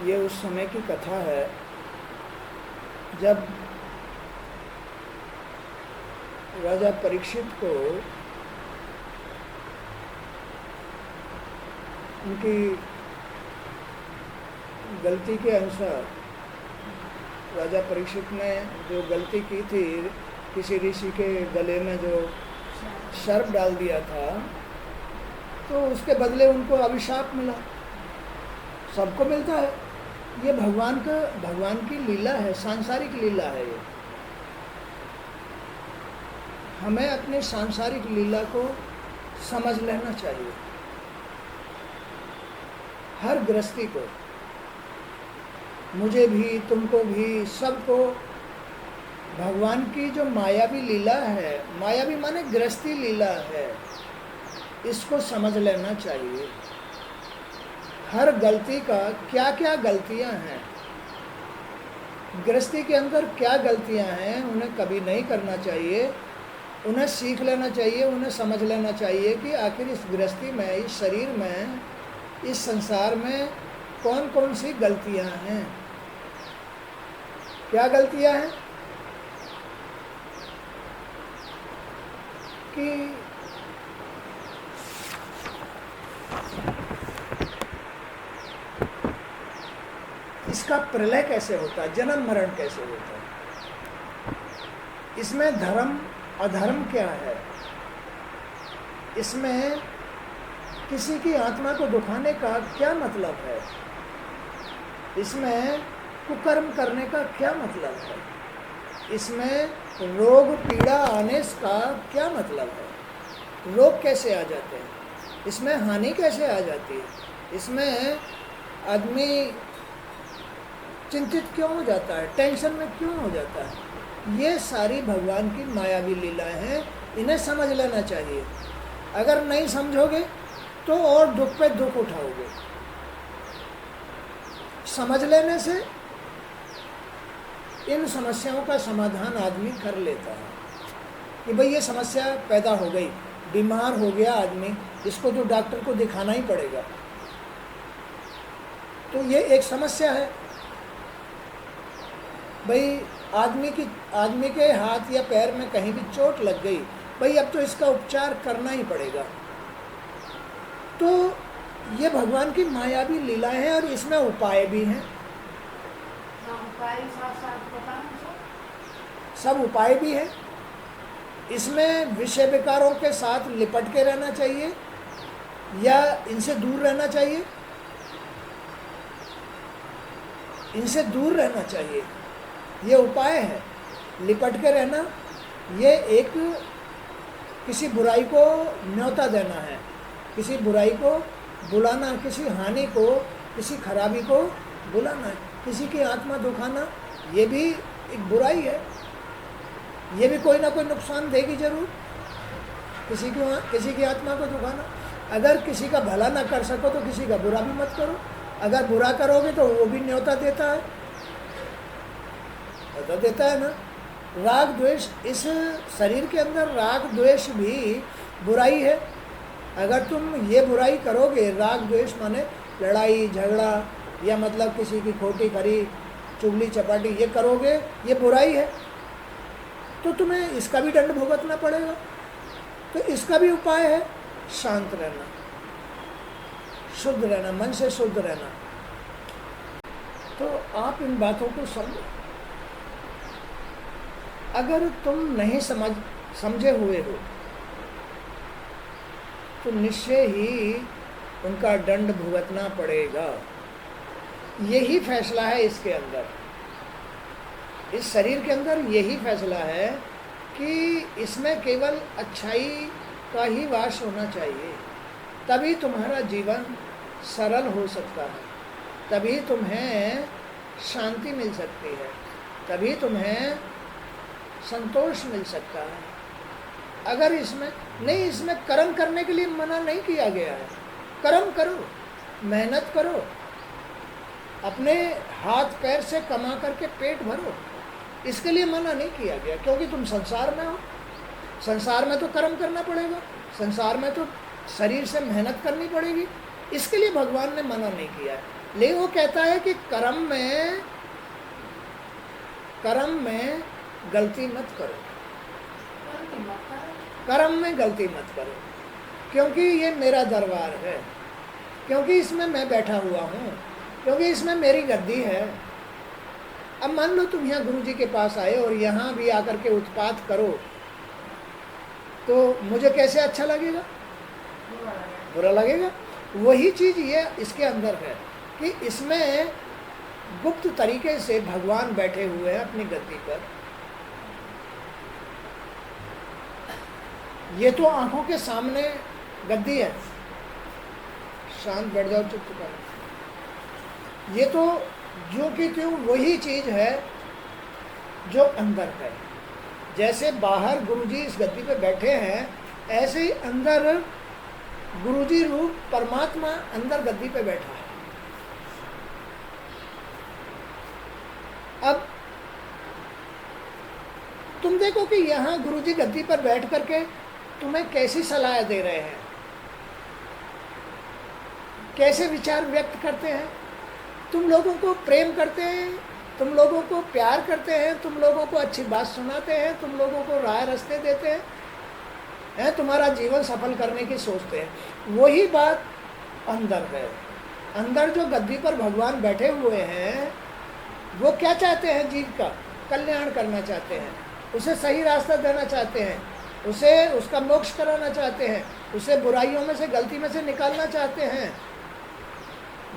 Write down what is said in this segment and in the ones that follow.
ये उस समय की कथा है जब राजा परीक्षित को उनकी गलती के अनुसार राजा परीक्षित ने जो गलती की थी, किसी ऋषि के गले में जो सर्प डाल दिया था, तो उसके बदले उनको अभिशाप मिला। सबको मिलता है, ये भगवान की लीला है, सांसारिक लीला है। ये हमें अपनी सांसारिक लीला को समझ लेना चाहिए। हर गृहस्थी को, मुझे भी, तुमको भी, सबको भगवान की जो मायावी लीला है, मायावी माने गृहस्थी लीला है, इसको समझ लेना चाहिए। हर गलती का क्या क्या गलतियां हैं, गृहस्थी के अंदर क्या गलतियां हैं, उन्हें कभी नहीं करना चाहिए। उन्हें सीख लेना चाहिए, उन्हें समझ लेना चाहिए कि आखिर इस गृहस्थी में, इस शरीर में, इस संसार में कौन कौन सी गलतियां हैं। क्या गलतियां हैं कि इसका प्रलय कैसे होता है, जन्म मरण कैसे होता है, इसमें धर्म अधर्म क्या है, इसमें किसी की आत्मा को दुखाने का क्या मतलब है, इसमें कुकर्म करने का क्या मतलब है, इसमें रोग पीड़ा आने का क्या मतलब है, रोग कैसे आ जाते हैं, इसमें हानि कैसे आ जाती है, इसमें आदमी चिंतित क्यों हो जाता है, टेंशन में क्यों हो जाता है। ये सारी भगवान की मायावी लीलाएं हैं, इन्हें समझ लेना चाहिए। अगर नहीं समझोगे तो और दुख पे दुख उठाओगे। समझ लेने से इन समस्याओं का समाधान आदमी कर लेता है कि भाई ये समस्या पैदा हो गई, बीमार हो गया आदमी, इसको तो डॉक्टर को दिखाना ही पड़ेगा, तो ये एक समस्या है। भाई आदमी के हाथ या पैर में कहीं भी चोट लग गई, भाई अब तो इसका उपचार करना ही पड़ेगा। तो ये भगवान की मायावी लीलाएं हैं और इसमें उपाय भी हैं। सब उपाय भी हैं। इसमें विषय विकारों के साथ लिपट के रहना चाहिए या इनसे दूर रहना चाहिए, इनसे दूर रहना चाहिए, ये उपाय है। लिपट के रहना, ये एक किसी बुराई को न्योता देना है, किसी बुराई को बुलाना, किसी हानि को, किसी खराबी को बुलाना है, किसी की आत्मा दुखाना, ये भी एक बुराई है, ये भी कोई ना कोई नुकसान देगी जरूर। किसी की आत्मा को दुखाना, अगर किसी का भला ना कर सको तो किसी का बुरा भी मत करो। अगर बुरा करोगे तो वो भी न्योता देता है, न्योता देता है ना। राग द्वेष, इस शरीर के अंदर राग द्वेष भी बुराई है। अगर तुम ये बुराई करोगे, राग द्वेष माने लड़ाई झगड़ा या मतलब किसी की खोटी खरी चुगली चपाटी, ये करोगे, ये बुराई है, तो तुम्हें इसका भी दंड भुगतना पड़ेगा। तो इसका भी उपाय है शांत रहना, शुद्ध रहना, मन से शुद्ध रहना। तो आप इन बातों को समझो। अगर तुम नहीं समझे हुए हो तो निश्चय ही उनका दंड भुगतना पड़ेगा। यही फैसला है इसके अंदर, इस शरीर के अंदर यही फैसला है कि इसमें केवल अच्छाई का ही वास होना चाहिए। तभी तुम्हारा जीवन सरल हो सकता है, तभी तुम्हें शांति मिल सकती है, तभी तुम्हें संतोष मिल सकता है। अगर इसमें नहीं, इसमें कर्म करने के लिए मना नहीं किया गया है। कर्म करो, मेहनत करो, अपने हाथ पैर से कमा करके पेट भरो, इसके लिए मना नहीं किया गया, क्योंकि तुम संसार में हो। संसार में तो कर्म करना पड़ेगा, संसार में तो शरीर से मेहनत करनी पड़ेगी, इसके लिए भगवान ने मना नहीं किया है। लेकिन वो कहता है कि कर्म में गलती मत करो, कर्म में गलती मत करो, क्योंकि ये मेरा दरबार है, क्योंकि इसमें मैं बैठा हुआ हूँ, क्योंकि इसमें मेरी गद्दी है। अब मान लो तुम यहाँ गुरु जी के पास आए और यहाँ भी आकर के उत्पात करो, तो मुझे कैसे अच्छा लगेगा? बुरा लगेगा। वही चीज़ ये इसके अंदर है कि इसमें गुप्त तरीके से भगवान बैठे हुए हैं अपनी गद्दी पर। ये तो आंखों के सामने गद्दी है, शांत बैठ जाओ, चुप चुप। ये तो जो कि त्यों वही चीज़ है जो अंदर है। जैसे बाहर गुरुजी इस गद्दी पे बैठे हैं, ऐसे ही अंदर गुरुजी रूप परमात्मा अंदर गद्दी पे बैठा है। अब तुम देखो कि यहाँ गुरुजी गद्दी पर बैठ करके तुम्हें कैसी सलाह दे रहे हैं, कैसे विचार व्यक्त करते हैं। तुम लोगों को प्रेम करते हैं, तुम लोगों को प्यार करते हैं, तुम लोगों को अच्छी बात सुनाते हैं, तुम लोगों को राह रास्ते देते हैं, तुम्हारा जीवन सफल करने की सोचते हैं। वही बात अंदर है। अंदर जो गद्दी पर भगवान बैठे हुए हैं, वो क्या चाहते हैं? जीव का कल्याण करना चाहते हैं, उसे सही रास्ता देना चाहते हैं, उसे उसका मोक्ष कराना चाहते हैं, उसे बुराइयों में से, गलती में से निकालना चाहते हैं।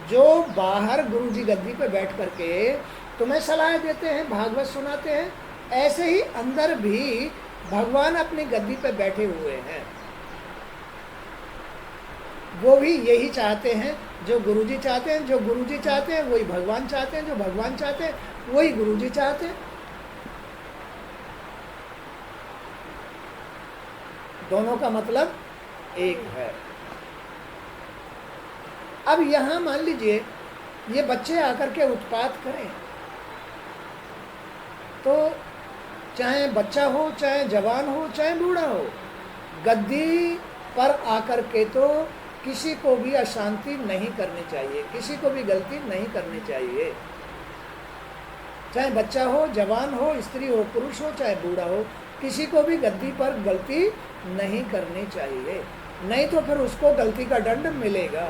जो बाहर गुरुजी गद्दी पे बैठ करके तुम्हें सलाह देते हैं, भागवत सुनाते हैं, ऐसे ही अंदर भी भगवान अपनी गद्दी पे बैठे हुए हैं। वो भी यही चाहते हैं जो गुरुजी चाहते हैं, जो गुरुजी चाहते हैं वही भगवान चाहते हैं, जो भगवान चाहते हैं वही गुरुजी चाहते हैं। दोनों का मतलब एक है। अब यहाँ मान लीजिए ये बच्चे आकर के उत्पात करें, तो चाहे बच्चा हो, चाहे जवान हो, चाहे बूढ़ा हो, गद्दी पर आकर के तो किसी को भी अशांति नहीं करनी चाहिए, किसी को भी गलती नहीं करनी चाहिए। चाहे बच्चा हो, जवान हो, स्त्री हो, पुरुष हो, चाहे बूढ़ा हो, किसी को भी गद्दी पर गलती नहीं करनी चाहिए। नहीं तो फिर उसको गलती का दंड मिलेगा,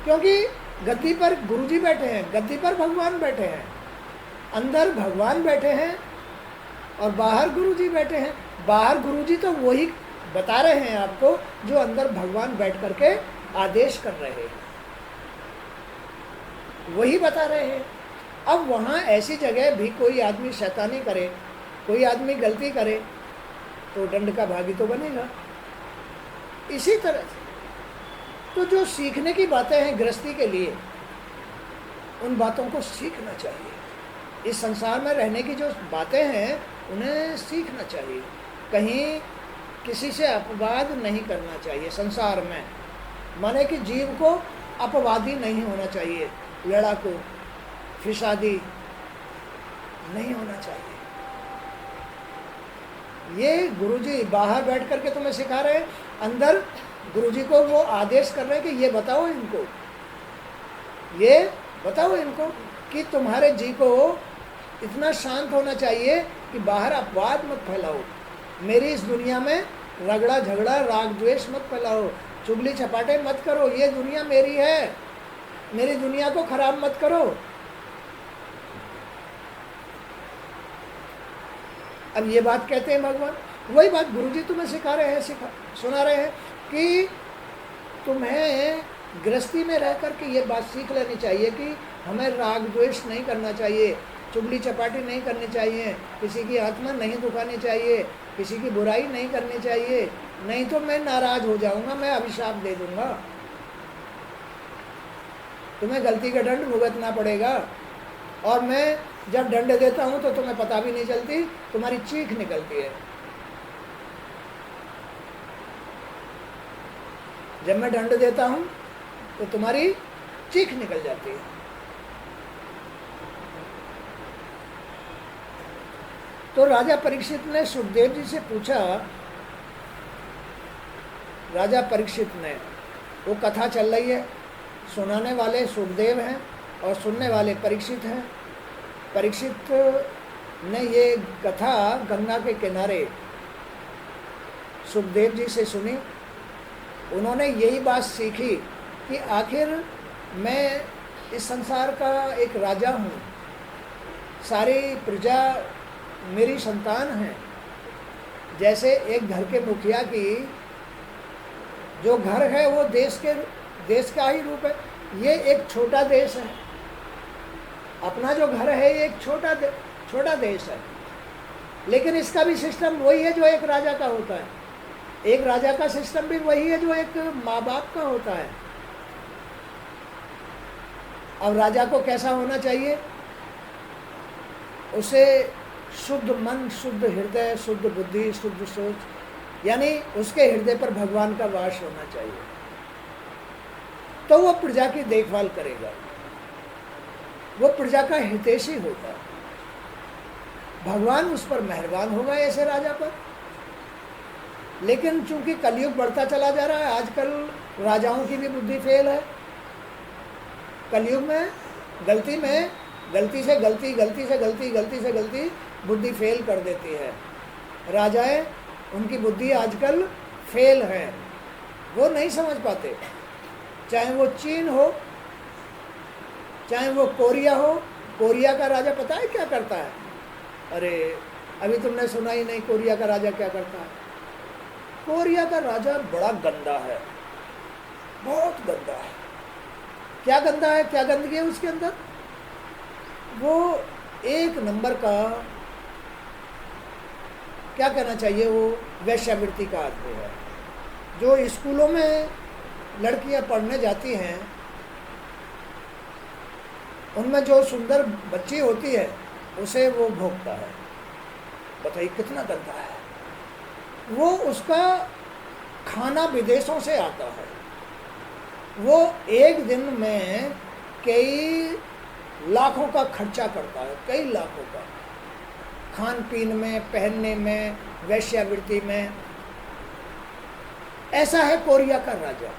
क्योंकि गद्दी पर गुरुजी बैठे हैं, गद्दी पर भगवान बैठे हैं। अंदर भगवान बैठे हैं और बाहर गुरुजी बैठे हैं। बाहर गुरुजी तो वही बता रहे हैं आपको जो अंदर भगवान बैठ करके आदेश कर रहे हैं, वही बता रहे हैं। अब वहाँ ऐसी जगह भी कोई आदमी शैतानी करे, कोई आदमी गलती करे, तो दंड का भागी तो बनेगा। इसी तरह से तो जो सीखने की बातें हैं गृहस्थी के लिए, उन बातों को सीखना चाहिए। इस संसार में रहने की जो बातें हैं उन्हें सीखना चाहिए। कहीं किसी से अपवाद नहीं करना चाहिए संसार में, माने कि जीव को अपवादी नहीं होना चाहिए, लड़ाकू फिसादी नहीं होना चाहिए। ये गुरुजी बाहर बैठ करके तुम्हें सिखा रहे हैं, अंदर गुरुजी को वो आदेश कर रहे हैं कि ये बताओ इनको, ये बताओ इनको कि तुम्हारे जी को इतना शांत होना चाहिए कि बाहर अपवाद मत फैलाओ, मेरी इस दुनिया में रगड़ा झगड़ा राग द्वेष मत फैलाओ, चुगली चपाटे मत करो, ये दुनिया मेरी है, मेरी दुनिया को खराब मत करो। अब ये बात कहते हैं भगवान, वही बात गुरुजी तुम्हें सिखा रहे हैं, सुना रहे हैं कि तुम्हें गृहस्थी में रह कर के ये बात सीख लेनी चाहिए कि हमें राग द्वेष नहीं करना चाहिए, चुगली चपाटी नहीं करनी चाहिए, किसी की आत्मा नहीं दुखानी चाहिए, किसी की बुराई नहीं करनी चाहिए, नहीं तो मैं नाराज हो जाऊंगा, मैं अभिशाप दे दूंगा, तुम्हें गलती का दंड भुगतना पड़ेगा। और मैं जब दंड देता हूं तो तुम्हें पता भी नहीं चलती, तुम्हारी चीख निकलती है। जब मैं दंड देता हूं तो तुम्हारी चीख निकल जाती है। तो राजा परीक्षित ने सुखदेव जी से पूछा, राजा परीक्षित ने वो कथा चल रही है, सुनाने वाले सुखदेव हैं और सुनने वाले परीक्षित हैं। परीक्षित ने ये कथा गंगा के किनारे सुखदेव जी से सुनी। उन्होंने यही बात सीखी कि आखिर मैं इस संसार का एक राजा हूँ, सारी प्रजा मेरी संतान है। जैसे एक घर के मुखिया की जो घर है वो देश का ही रूप है। ये एक छोटा देश है, अपना जो घर है ये एक छोटा देश है, लेकिन इसका भी सिस्टम वही है जो एक राजा का होता है। एक राजा का सिस्टम भी वही है जो एक माँ बाप का होता है। अब राजा को कैसा होना चाहिए? उसे शुद्ध मन, शुद्ध हृदय, शुद्ध बुद्धि, शुद्ध सोच, यानी उसके हृदय पर भगवान का वास होना चाहिए, तो वो प्रजा की देखभाल करेगा, वो प्रजा का हितैषी होगा, भगवान उस पर मेहरबान होगा ऐसे राजा पर। लेकिन चूंकि कलयुग बढ़ता चला जा रहा है, आजकल राजाओं की भी बुद्धि फेल है। कलयुग में गलती से गलती बुद्धि फेल कर देती है। राजाएं, उनकी बुद्धि आजकल फेल है, वो नहीं समझ पाते। चाहे वो चीन हो, चाहे वो कोरिया हो। कोरिया का राजा पता है क्या करता है? अरे अभी तुमने सुना ही नहीं कोरिया का राजा क्या करता है। कोरिया का राजा बड़ा गंदा है, बहुत गंदा है। क्या गंदा है, क्या गंदगी है उसके अंदर? वो एक नंबर का, क्या कहना चाहिए, वो वैश्यावृत्ति का आदमी है। जो स्कूलों में लड़कियां पढ़ने जाती हैं, उनमें जो सुंदर बच्ची होती है उसे वो भोगता है। बताइए कितना गंदा है। वो उसका खाना विदेशों से आता है। वो एक दिन में कई लाखों का खर्चा करता है, कई लाखों का, खान पीन में, पहनने में, वैश्यावृत्ति में। ऐसा है कोरिया का राजा,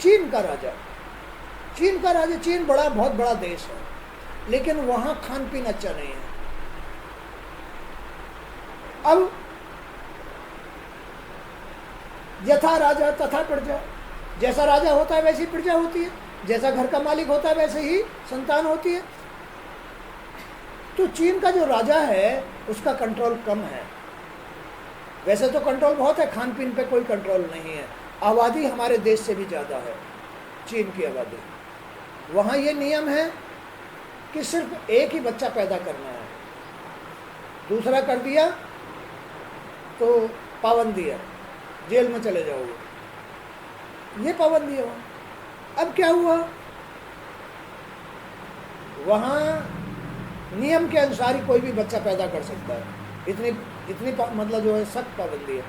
चीन का राजा। चीन बहुत बड़ा देश है, लेकिन वहां खान पीन अच्छा नहीं है। अब यथा राजा तथा प्रजा, जैसा राजा होता है वैसी प्रजा होती है, जैसा घर का मालिक होता है वैसे ही संतान होती है। तो चीन का जो राजा है उसका कंट्रोल कम है। वैसे तो कंट्रोल बहुत है, खान पीन पे कोई कंट्रोल नहीं है। आबादी हमारे देश से भी ज़्यादा है चीन की आबादी। वहाँ ये नियम है कि सिर्फ एक ही बच्चा पैदा करना है, दूसरा कर दिया तो पाबंदी है, जेल में चले जाओगे, ये पाबंदी है वहाँ। अब क्या हुआ, वहाँ नियम के अनुसार ही कोई भी बच्चा पैदा कर सकता है। इतनी मतलब जो है सख्त पाबंदी है।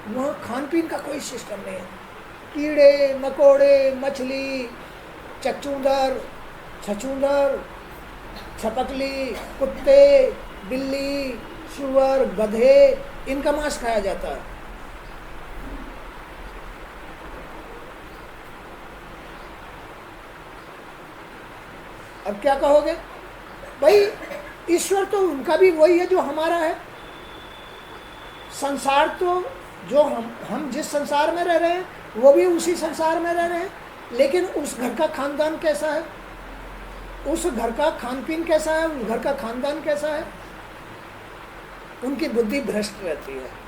वहाँ खान पीन का कोई सिस्टम नहीं है। कीड़े मकोड़े, मछली, चकचूंदर, छछूंदर, छपकली, कुत्ते, बिल्ली, सुअर, गधे, इनका मांस खाया जाता है। अब क्या कहोगे भाई, ईश्वर तो उनका भी वही है जो हमारा है। संसार तो जो हम जिस संसार में रह रहे हैं वो भी उसी संसार में रह रहे हैं, लेकिन उस घर का खानदान कैसा है, उस घर का खान पीन कैसा है, उस घर का खानदान कैसा है, उनकी बुद्धि भ्रष्ट रहती है।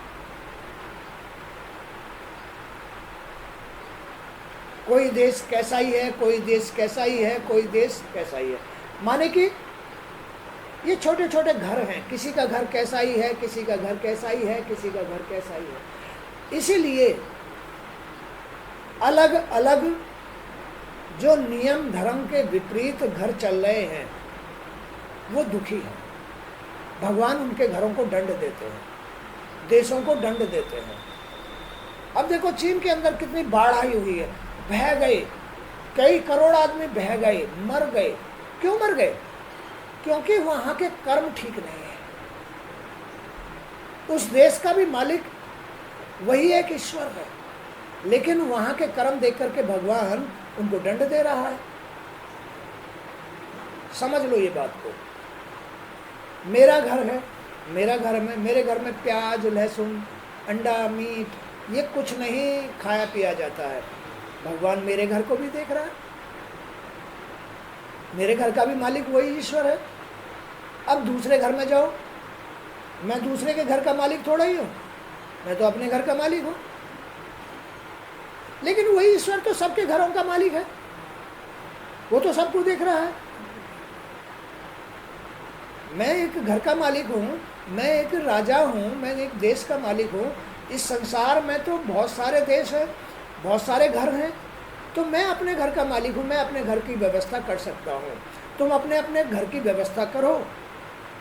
कोई देश कैसा ही है, कोई देश कैसा ही है, कोई देश कैसा ही है। माने कि ये छोटे छोटे घर हैं, किसी का घर कैसा ही है, किसी का घर कैसा ही है, किसी का घर कैसा ही है। इसीलिए अलग अलग जो नियम धर्म के विपरीत घर चल रहे हैं वो दुखी है। भगवान उनके घरों को दंड देते हैं, देशों को दंड देते हैं। अब देखो चीन के अंदर कितनी बाढ़ आई हुई है, बह गए, कई करोड़ आदमी बह गए, मर गए। क्यों मर गए? क्योंकि वहां के कर्म ठीक नहीं है। उस देश का भी मालिक वही एक ईश्वर है। लेकिन वहां के कर्म देख करके भगवान उनको दंड दे रहा है। समझ लो ये बात को। मेरा घर है, मेरे घर में प्याज, लहसुन, अंडा, मीट ये कुछ नहीं खाया पिया जाता है। भगवान मेरे घर को भी देख रहा है, मेरे घर का भी मालिक वही ईश्वर है। अब दूसरे घर में जाओ, मैं दूसरे के घर का मालिक थोड़ा ही हूँ, मैं तो अपने घर का मालिक हूँ। लेकिन वही ईश्वर तो सबके घरों का मालिक है, वो तो सबको देख रहा है। मैं एक घर का मालिक हूँ, मैं एक राजा हूँ, मैं एक देश का मालिक हूँ। इस संसार में तो बहुत सारे देश हैं, बहुत सारे घर हैं, तो मैं अपने घर का मालिक हूँ, मैं अपने घर की व्यवस्था कर सकता हूँ। तुम अपने अपने घर की व्यवस्था करो,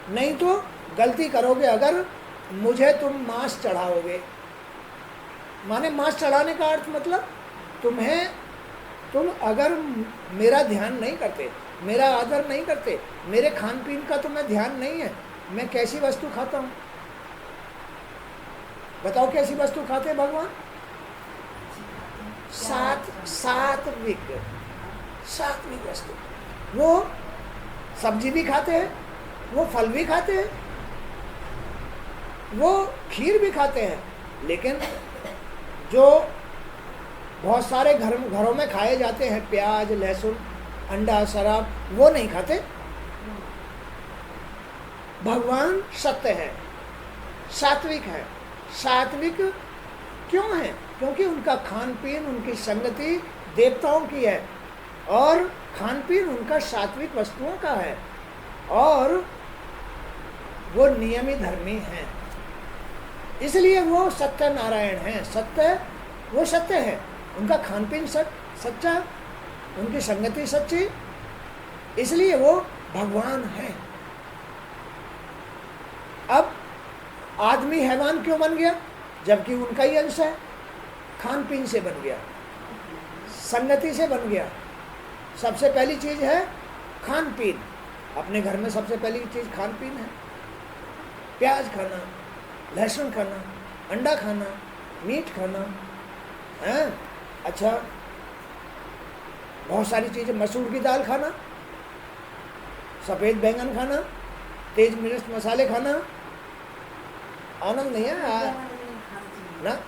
नहीं तो गलती करोगे अगर मुझे तुम मांस चढ़ाओगे। माने मांस चढ़ाने का अर्थ मतलब तुम अगर मेरा ध्यान नहीं करते, मेरा आदर नहीं करते, मेरे खान पीन का तुम्हें ध्यान नहीं है, मैं कैसी वस्तु खाता हूँ? बताओ कैसी वस्तु खाते हैं भगवान? सात्विक वस्तु। वो सब्जी भी खाते हैं, वो फल भी खाते हैं, वो खीर भी खाते हैं, लेकिन जो बहुत सारे घरों में खाए जाते हैं, प्याज, लहसुन, अंडा, शराब, वो नहीं खाते। भगवान सत्य है, सात्विक है। सात्विक क्यों है? क्योंकि उनका खान पीन, उनकी संगति देवताओं की है, और खान पीन उनका सात्विक वस्तुओं का है, और वो नियमित धर्मी हैं, इसलिए वो सत्य नारायण हैं। वो सत्य है, उनका खान पीन सच्चा, उनकी संगति सच्ची, इसलिए वो भगवान है। अब आदमी हैवान क्यों बन गया? जबकि उनका ही अंश है। खान पीन से बन गया, संगति से बन गया। सबसे पहली चीज है खान पीन। अपने घर में सबसे पहली चीज खान पीन है। प्याज खाना, लहसुन खाना, अंडा खाना, मीट खाना है। अच्छा, बहुत सारी चीजें, मसूर की दाल खाना, सफेद बैंगन खाना, तेज मिर्च मसाले खाना। आनंद नहीं है ना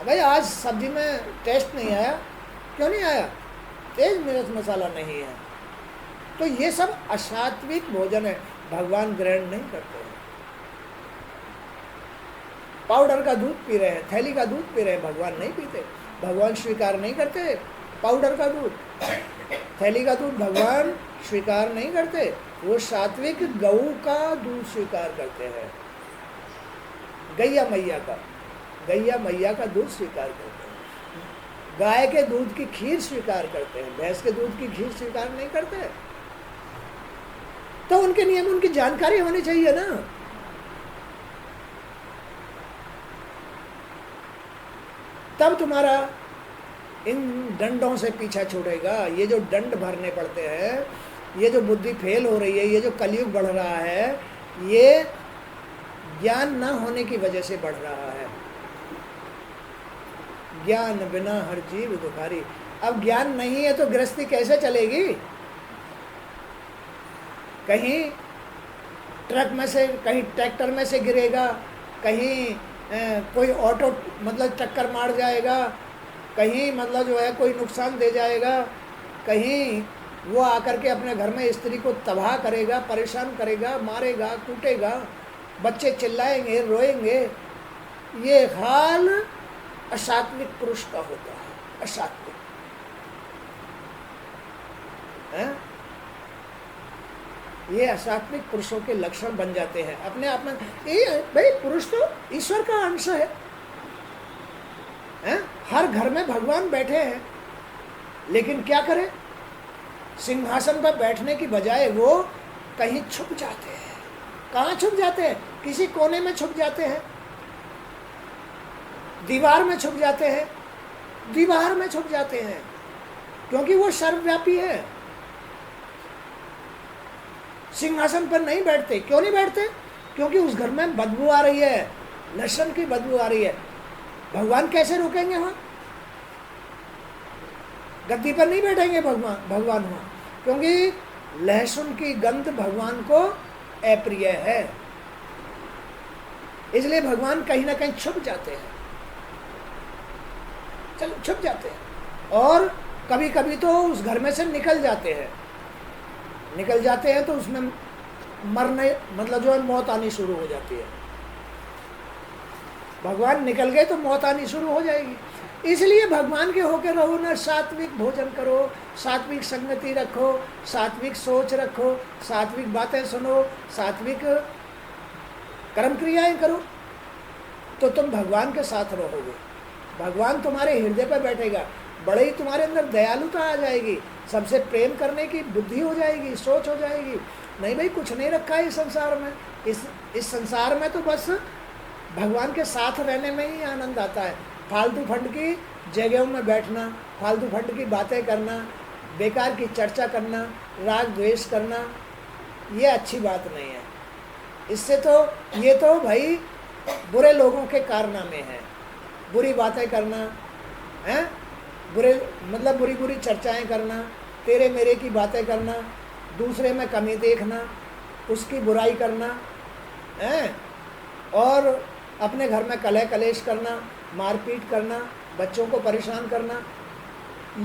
भाई? आज सब्जी में टेस्ट नहीं आया, क्यों नहीं आया? तेज मिर्च मसाला नहीं है। तो ये सब असात्विक भोजन है, भगवान ग्रहण नहीं करते हैं। पाउडर का दूध पी रहे हैं, थैली का दूध पी रहे हैं, भगवान नहीं पीते, भगवान स्वीकार नहीं करते। पाउडर का दूध, थैली का दूध भगवान स्वीकार नहीं करते, वो सात्विक गऊ का दूध स्वीकार करते हैं। गैया मैया का दूध स्वीकार करते हैं। गाय के दूध की खीर स्वीकार करते हैं, भैंस के दूध की खीर स्वीकार नहीं करते। तो उनके नियम, उनकी जानकारी होनी चाहिए ना। तब तुम्हारा इन दंडों से पीछा छूटेगा। ये जो दंड भरने पड़ते हैं, ये जो बुद्धि फेल हो रही है, ये जो कलयुग बढ़ रहा है, ये ज्ञान न होने की वजह से बढ़ रहा है। ज्ञान बिना हर जीव दुखारी। अब ज्ञान नहीं है तो गृहस्थी कैसे चलेगी? कहीं ट्रक में से, कहीं ट्रैक्टर में से गिरेगा, कहीं कोई ऑटो मतलब टक्कर मार जाएगा, कहीं मतलब जो है कोई नुकसान दे जाएगा, कहीं वो आकर के अपने घर में स्त्री को तबाह करेगा, परेशान करेगा, मारेगा, कूटेगा, बच्चे चिल्लाएंगे, रोएंगे। ये हाल असात्विक पुरुष का होता है। असात्विक है, ये असात्विक पुरुषों के लक्षण बन जाते हैं अपने आप में। ये भाई पुरुष तो ईश्वर का अंश है, हर घर में भगवान बैठे हैं, लेकिन क्या करें? सिंहासन पर बैठने की बजाय वो कहीं छुप जाते हैं। कहाँ छुप जाते हैं? किसी कोने में छुप जाते हैं, दीवार में छुप जाते हैं, दीवार में छुप जाते हैं, क्योंकि वो सर्वव्यापी है। सिंहासन पर नहीं बैठते। क्यों नहीं बैठते? क्योंकि उस घर में बदबू आ रही है, लहसुन की बदबू आ रही है। भगवान कैसे रुकेंगे वहाँ? गद्दी पर नहीं बैठेंगे भगवान वहाँ, क्योंकि लहसुन की गंध भगवान को अप्रिय है। इसलिए भगवान कहीं ना कहीं छुप जाते हैं, चलो छुप जाते हैं। और कभी कभी तो उस घर में से निकल जाते हैं तो उसमें मरने मतलब जो है मौत आनी शुरू हो जाती है। भगवान निकल गए तो मौत आनी शुरू हो जाएगी। इसलिए भगवान के होकर रहो ना, सात्विक भोजन करो, सात्विक संगति रखो, सात्विक सोच रखो, सात्विक बातें सुनो, सात्विक कर्म क्रियाएं करो, तो तुम भगवान के साथ रहोगे। भगवान तुम्हारे हृदय पर बैठेगा, बड़े ही तुम्हारे अंदर दयालुता आ जाएगी, सबसे प्रेम करने की बुद्धि हो जाएगी, सोच हो जाएगी। नहीं भाई, कुछ नहीं रखा है इस संसार में, इस संसार में तो बस भगवान के साथ रहने में ही आनंद आता है। फालतू फंड की जगहों में बैठना, फालतू फंड की बातें करना, बेकार की चर्चा करना, राग द्वेष करना, ये अच्छी बात नहीं है। इससे तो ये तो भाई बुरे लोगों के कारनामे हैं। बुरी बातें करना हैं, बुरे मतलब बुरी बुरी चर्चाएं करना, तेरे मेरे की बातें करना, दूसरे में कमी देखना, उसकी बुराई करना हैं, और अपने घर में कलह कलेश करना, मारपीट करना, बच्चों को परेशान करना,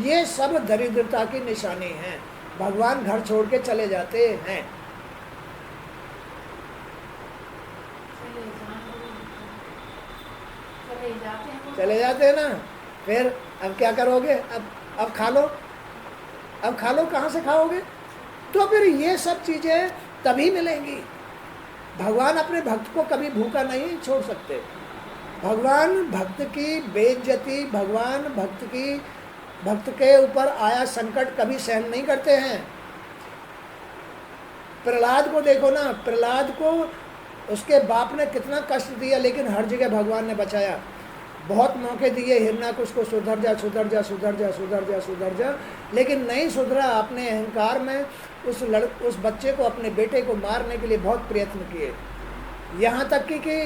ये सब दरिद्रता की निशानी है। भगवान घर छोड़ के चले जाते हैं। चले जाते हैं ना, फिर अब क्या करोगे? अब खा लो, अब खा लो, कहाँ से खाओगे? तो फिर ये सब चीज़ें तभी मिलेंगी। भगवान अपने भक्त को कभी भूखा नहीं छोड़ सकते। भगवान भक्त की बेइज्जती, भगवान भक्त के ऊपर आया संकट कभी सहन नहीं करते हैं। प्रहलाद को देखो ना, प्रहलाद को उसके बाप ने कितना कष्ट दिया, लेकिन हर जगह भगवान ने बचाया। बहुत मौके दिए हिरण्याकुश को, सुधर जा सुधर जा सुधर जा सुधर जा सुधर जा, लेकिन नहीं सुधरा। अपने अहंकार में उस बच्चे को, अपने बेटे को मारने के लिए बहुत प्रयत्न किए। यहाँ तक कि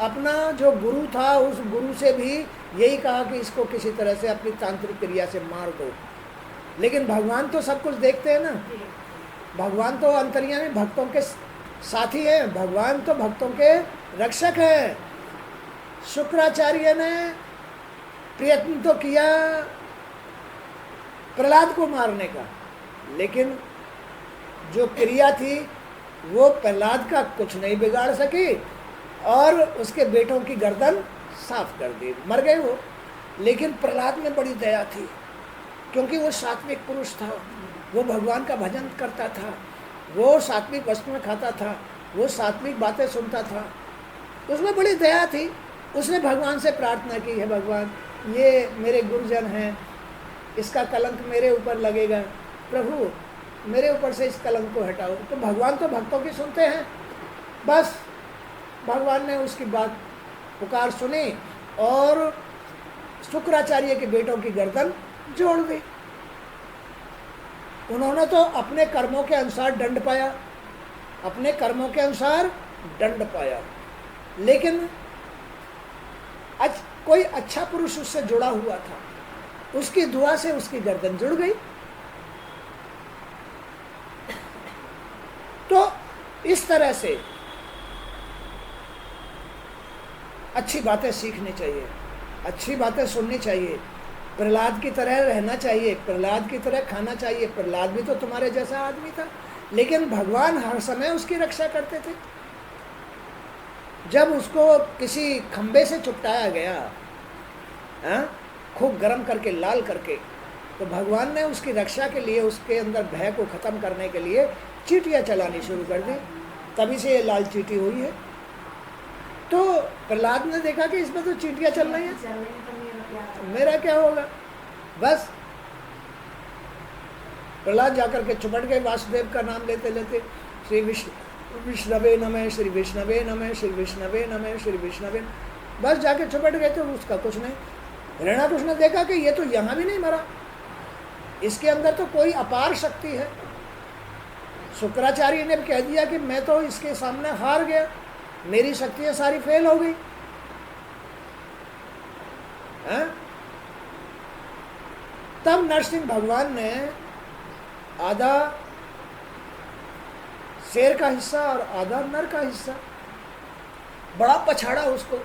अपना जो गुरु था, उस गुरु से भी यही कहा कि इसको किसी तरह से अपनी तांत्रिक क्रिया से मार दो। लेकिन भगवान तो सब कुछ देखते हैं ना, भगवान तो अंतर्यामी भक्तों के साथी हैं, भगवान तो भक्तों के रक्षक हैं। शुक्राचार्य ने प्रयत्न तो किया प्रहलाद को मारने का, लेकिन जो क्रिया थी वो प्रहलाद का कुछ नहीं बिगाड़ सकी और उसके बेटों की गर्दन साफ कर दी, मर गए वो। लेकिन प्रहलाद में बड़ी दया थी, क्योंकि वो सात्विक पुरुष था, वो भगवान का भजन करता था, वो सात्विक वस्तुएं खाता था, वो सात्विक बातें सुनता था, उसमें बड़ी दया थी। उसने भगवान से प्रार्थना की, है भगवान, ये मेरे गुरुजन हैं, इसका कलंक मेरे ऊपर लगेगा, प्रभु मेरे ऊपर से इस कलंक को हटाओ। तो भगवान तो भक्तों की सुनते हैं। बस भगवान ने उसकी बात पुकार सुनी और शुक्राचार्य के बेटों की गर्दन जोड़ दी। उन्होंने तो अपने कर्मों के अनुसार दंड पाया, अपने कर्मों के अनुसार दंड पाया, लेकिन कोई अच्छा पुरुष उससे जुड़ा हुआ था, उसकी दुआ से उसकी गर्दन जुड़ गई। तो इस तरह से अच्छी बातें सीखनी चाहिए, अच्छी बातें सुननी चाहिए, प्रहलाद की तरह रहना चाहिए, प्रहलाद की तरह खाना चाहिए। प्रहलाद भी तो तुम्हारे जैसा आदमी था, लेकिन भगवान हर समय उसकी रक्षा करते थे। जब उसको किसी खंबे से चिपटाया गया, खूब गर्म करके, लाल करके, तो भगवान ने उसकी रक्षा के लिए, उसके अंदर भय को ख़त्म करने के लिए चींटियाँ चलानी शुरू कर दी। तभी से ये लाल चींटी हुई है। तो प्रहलाद ने देखा कि इसमें तो चींटियाँ चल रही हैं, मेरा क्या होगा। बस प्रहलाद जाकर के चिपट गए वासुदेव का नाम लेते लेते, श्री विष्णवे नमः, श्री विष्णवे नमः, श्री विष्णवे नमः, श्री विष्णवे। बस जाके चिपट गए थे, उसका कुछ नहीं। हिरण्याकुश ने देखा कि ये तो यहाँ भी नहीं मरा, इसके अंदर तो कोई अपार शक्ति है। शुक्राचार्य ने कह दिया कि मैं तो इसके सामने हार गया, मेरी शक्तियाँ सारी फेल हो गई। हैं? तब नरसिंह भगवान ने आधा शेर का हिस्सा और आधा नर का हिस्सा, बड़ा पछाड़ा उसको,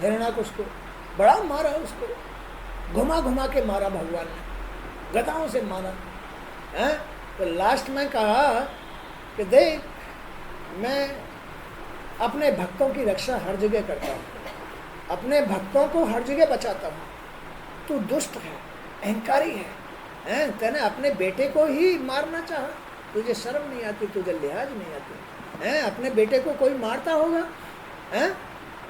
हिरण्याकुश को बड़ा मारा, उसको घुमा घुमा के मारा भगवान ने, गदाओं से मारा है। तो लास्ट में कहा कि देख, मैं अपने भक्तों की रक्षा हर जगह करता हूँ, अपने भक्तों को हर जगह बचाता हूँ। तू दुष्ट है, अहंकारी है, तेने अपने बेटे को ही मारना चाहा, तुझे शर्म नहीं आती, तुझे लिहाज नहीं आती है? अपने बेटे को कोई मारता होगा हैं?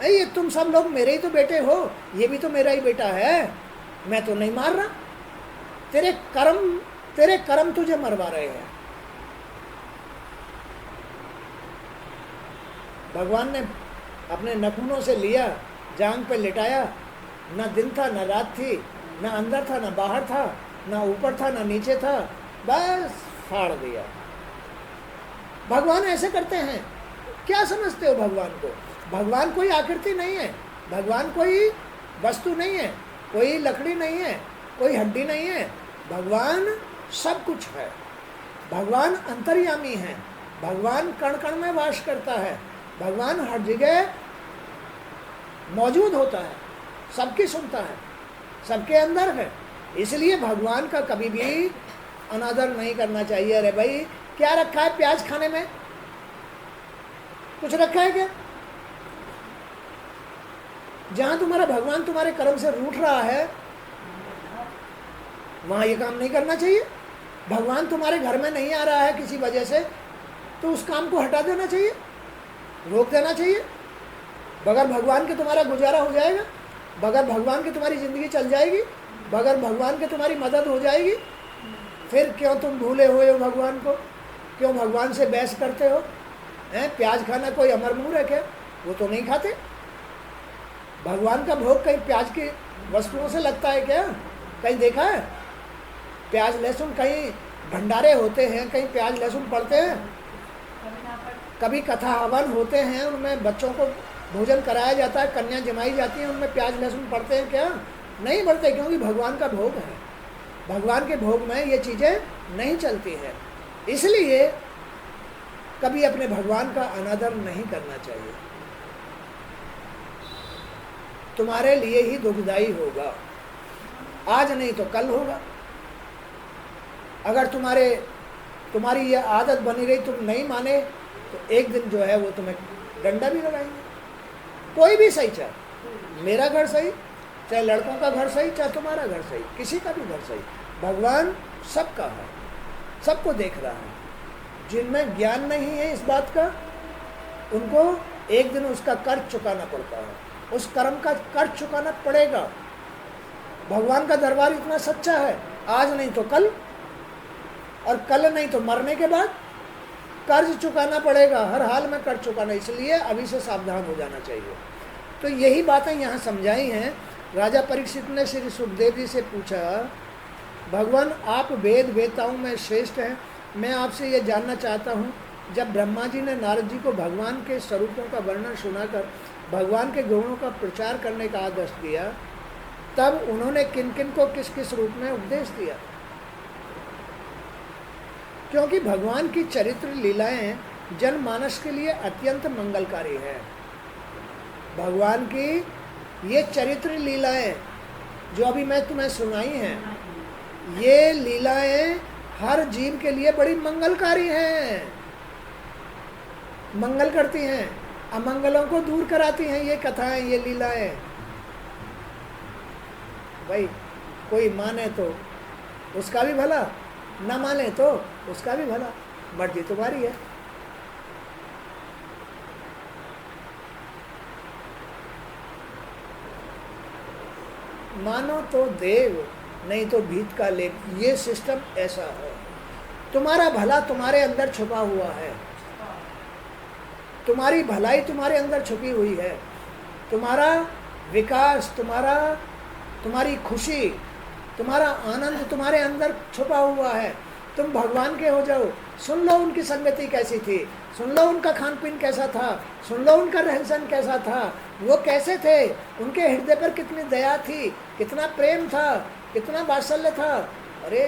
ये तुम सब लोग मेरे ही तो बेटे हो, ये भी तो मेरा ही बेटा है, मैं तो नहीं मार रहा, तेरे कर्म तुझे मरवा रहे हैं। भगवान ने अपने नखूनों से लिया, जांग पे लिटाया, ना दिन था ना रात थी, ना अंदर था ना बाहर था, ना ऊपर था ना नीचे था, बस फाड़ दिया। भगवान ऐसे करते हैं। क्या समझते हो भगवान को? भगवान कोई आकृति नहीं है, भगवान कोई वस्तु नहीं है, कोई लकड़ी नहीं है, कोई हड्डी नहीं है। भगवान सब कुछ है, भगवान अंतर्यामी है, भगवान कण कण में वास करता है, भगवान हर जगह मौजूद होता है, सबकी सुनता है, सबके अंदर है। इसलिए भगवान का कभी भी अनादर नहीं करना चाहिए। अरे भाई, क्या रखा है प्याज खाने में? कुछ रखा है क्या? जहां तुम्हारा भगवान तुम्हारे कर्म से रूठ रहा है, वहां ये काम नहीं करना चाहिए। भगवान तुम्हारे घर में नहीं आ रहा है किसी वजह से, तो उस काम को हटा देना चाहिए, रोक देना चाहिए। बगैर भगवान के तुम्हारा गुजारा हो जाएगा, बगैर भगवान के तुम्हारी जिंदगी चल जाएगी, बगैर भगवान के तुम्हारी मदद हो जाएगी। फिर क्यों तुम भूले हुए हो भगवान को? क्यों भगवान से बहस करते हो? प्याज खाना कोई अमर मूर है क्या? वो तो नहीं खाते। भगवान का भोग कहीं प्याज की वस्तुओं से लगता है क्या? कहीं देखा है? प्याज लहसुन कहीं भंडारे होते हैं, कहीं प्याज लहसुन पड़ते हैं? कभी कथा हवन होते हैं, उनमें बच्चों को भोजन कराया जाता है, कन्या जमाई जाती है, उनमें प्याज लहसुन पड़ते हैं क्या? नहीं पड़ते, क्योंकि भगवान का भोग है। भगवान के भोग में ये चीज़ें नहीं चलती हैं। इसलिए कभी अपने भगवान का अनादर नहीं करना चाहिए। तुम्हारे लिए ही दुखदाई होगा, आज नहीं तो कल होगा। अगर तुम्हारी ये आदत बनी रही, तुम नहीं माने, तो एक दिन जो है वो तुम्हें डंडा भी लगाएंगे। कोई भी सही, चाहे मेरा घर सही, चाहे लड़कों का घर सही, चाहे तुम्हारा घर सही, किसी का भी घर सही, भगवान सबका है, सबको देख रहा है। जिनमें ज्ञान नहीं है इस बात का, उनको एक दिन उसका कर्ज चुकाना पड़ता है, उस कर्म का कर्ज चुकाना पड़ेगा। भगवान का दरबार इतना सच्चा है, आज नहीं तो कल, और कल नहीं तो मरने के बाद कर्ज चुकाना पड़ेगा, हर हाल में कर्ज चुकाना। इसलिए अभी से सावधान हो जाना चाहिए। तो यही बातें यहाँ समझाई हैं। राजा परीक्षित ने श्री सुखदेव जी से पूछा, भगवान आप वेद वेताओं में श्रेष्ठ हैं, मैं आपसे ये जानना चाहता हूँ, जब ब्रह्मा जी ने नारद जी को भगवान के स्वरूपों का वर्णन सुनाकर भगवान के गुणों का प्रचार करने का आदेश दिया, तब उन्होंने किन किन को किस किस रूप में उपदेश दिया? क्योंकि भगवान की चरित्र लीलाएं जनमानस के लिए अत्यंत मंगलकारी है। भगवान की ये चरित्र लीलाएं जो अभी मैं तुम्हें सुनाई हैं, ये लीलाएं हर जीव के लिए बड़ी मंगलकारी हैं, मंगल करती हैं, अमंगलों को दूर कराती हैं। ये कथाएं, ये लीलाएं, भाई कोई माने तो उसका भी भला, न माने तो उसका भी भला, मर्जी तुम्हारी है। मानो तो देव, नहीं तो भीत का लेप। ये सिस्टम ऐसा है। तुम्हारा भला तुम्हारे अंदर छुपा हुआ है, तुम्हारी भलाई तुम्हारे अंदर छुपी हुई है, तुम्हारा विकास, तुम्हारी खुशी, तुम्हारा आनंद तुम्हारे अंदर छुपा हुआ है। तुम भगवान के हो जाओ। सुन लो उनकी संगति कैसी थी, सुन लो उनका खान पीन कैसा था, सुन लो उनका रहन सहन कैसा था, वो कैसे थे, उनके हृदय पर कितनी दया थी, कितना प्रेम था, कितना वात्सल्य था। अरे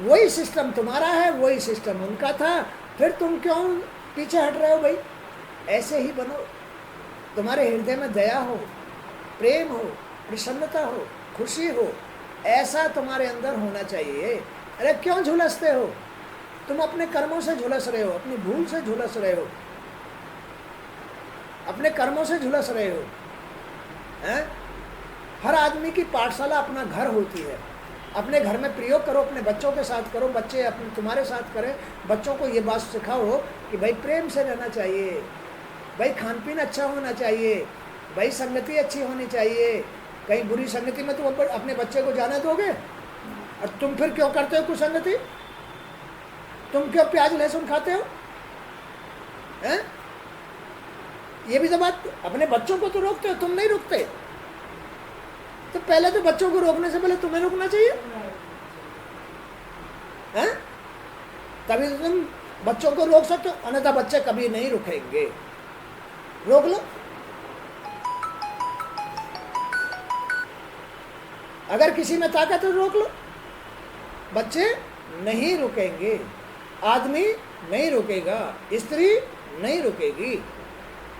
वही सिस्टम तुम्हारा है, वही सिस्टम उनका था, फिर तुम क्यों पीछे हट रहे हो भाई? ऐसे ही बनो, तुम्हारे हृदय में दया हो, प्रेम हो, प्रसन्नता हो, खुशी हो, ऐसा तुम्हारे अंदर होना चाहिए। अरे क्यों झुलसते हो? तुम अपने कर्मों से झुलस रहे हो, अपनी भूल से झुलस रहे हो, अपने कर्मों से झुलस रहे हो, हैं? हर आदमी की पाठशाला अपना घर होती है। अपने घर में प्रयोग करो, अपने बच्चों के साथ करो, बच्चे अपने तुम्हारे साथ करें। बच्चों को ये बात सिखाओ कि भाई प्रेम से रहना चाहिए, भाई खान पीन अच्छा होना चाहिए, भाई संगति अच्छी होनी चाहिए। कहीं बुरी संगति में तुम अपने बच्चे को जाने दोगे? और तुम फिर क्यों करते हो कुसंगति? तुम क्यों प्याज लहसुन खाते हो? हैं? ये भी तो बात, अपने बच्चों को तो रोकते हो, तुम नहीं रोकते। तो पहले तो बच्चों को रोकने से पहले तुम्हें रोकना चाहिए, हैं? तभी तो तुम बच्चों को रोक सकते हो, अन्यथा बच्चे कभी नहीं रुकेंगे। रोक लो, अगर किसी में ताकत है रोक लो। बच्चे नहीं रुकेंगे, आदमी नहीं रुकेगा, स्त्री नहीं रुकेगी।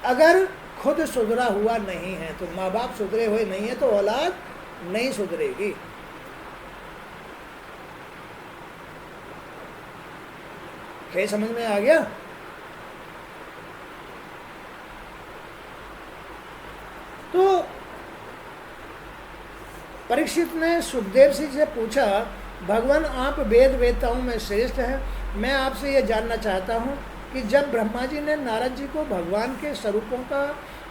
अगर खुद सुधरा हुआ नहीं है तो, माँ बाप सुधरे हुए नहीं है तो औलाद नहीं सुधरेगी। क्या समझ में आ गया? तो परीक्षित ने सुखदेव जी से पूछा, भगवान आप वेद वेताओं में श्रेष्ठ हैं, मैं आपसे यह जानना चाहता हूँ कि जब ब्रह्मा जी ने नारद जी को भगवान के स्वरूपों का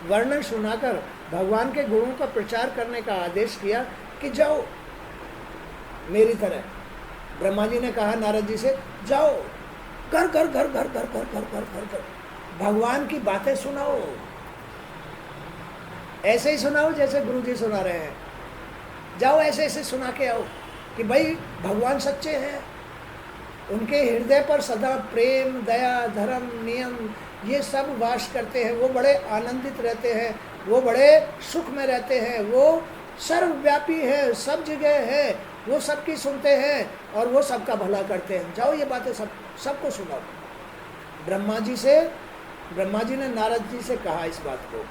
वर्णन सुनाकर भगवान के गुणों का प्रचार करने का आदेश किया कि जाओ मेरी तरह, ब्रह्मा जी ने कहा नारद जी से, जाओ घर घर घर घर घर घर घर घर घर घर भगवान की बातें सुनाओ। ऐसे ही सुनाओ जैसे गुरु जी सुना रहे हैं, जाओ ऐसे ऐसे सुना के आओ कि भाई भगवान सच्चे हैं, उनके हृदय पर सदा प्रेम, दया, धर्म, नियम ये सब वास करते हैं, वो बड़े आनंदित रहते हैं, वो बड़े सुख में रहते हैं, वो सर्वव्यापी है, सब जगह है, वो सबकी सुनते हैं और वो सबका भला करते हैं। जाओ ये बातें सबको सुनाओ। ब्रह्मा जी ने नारद जी से कहा इस बात को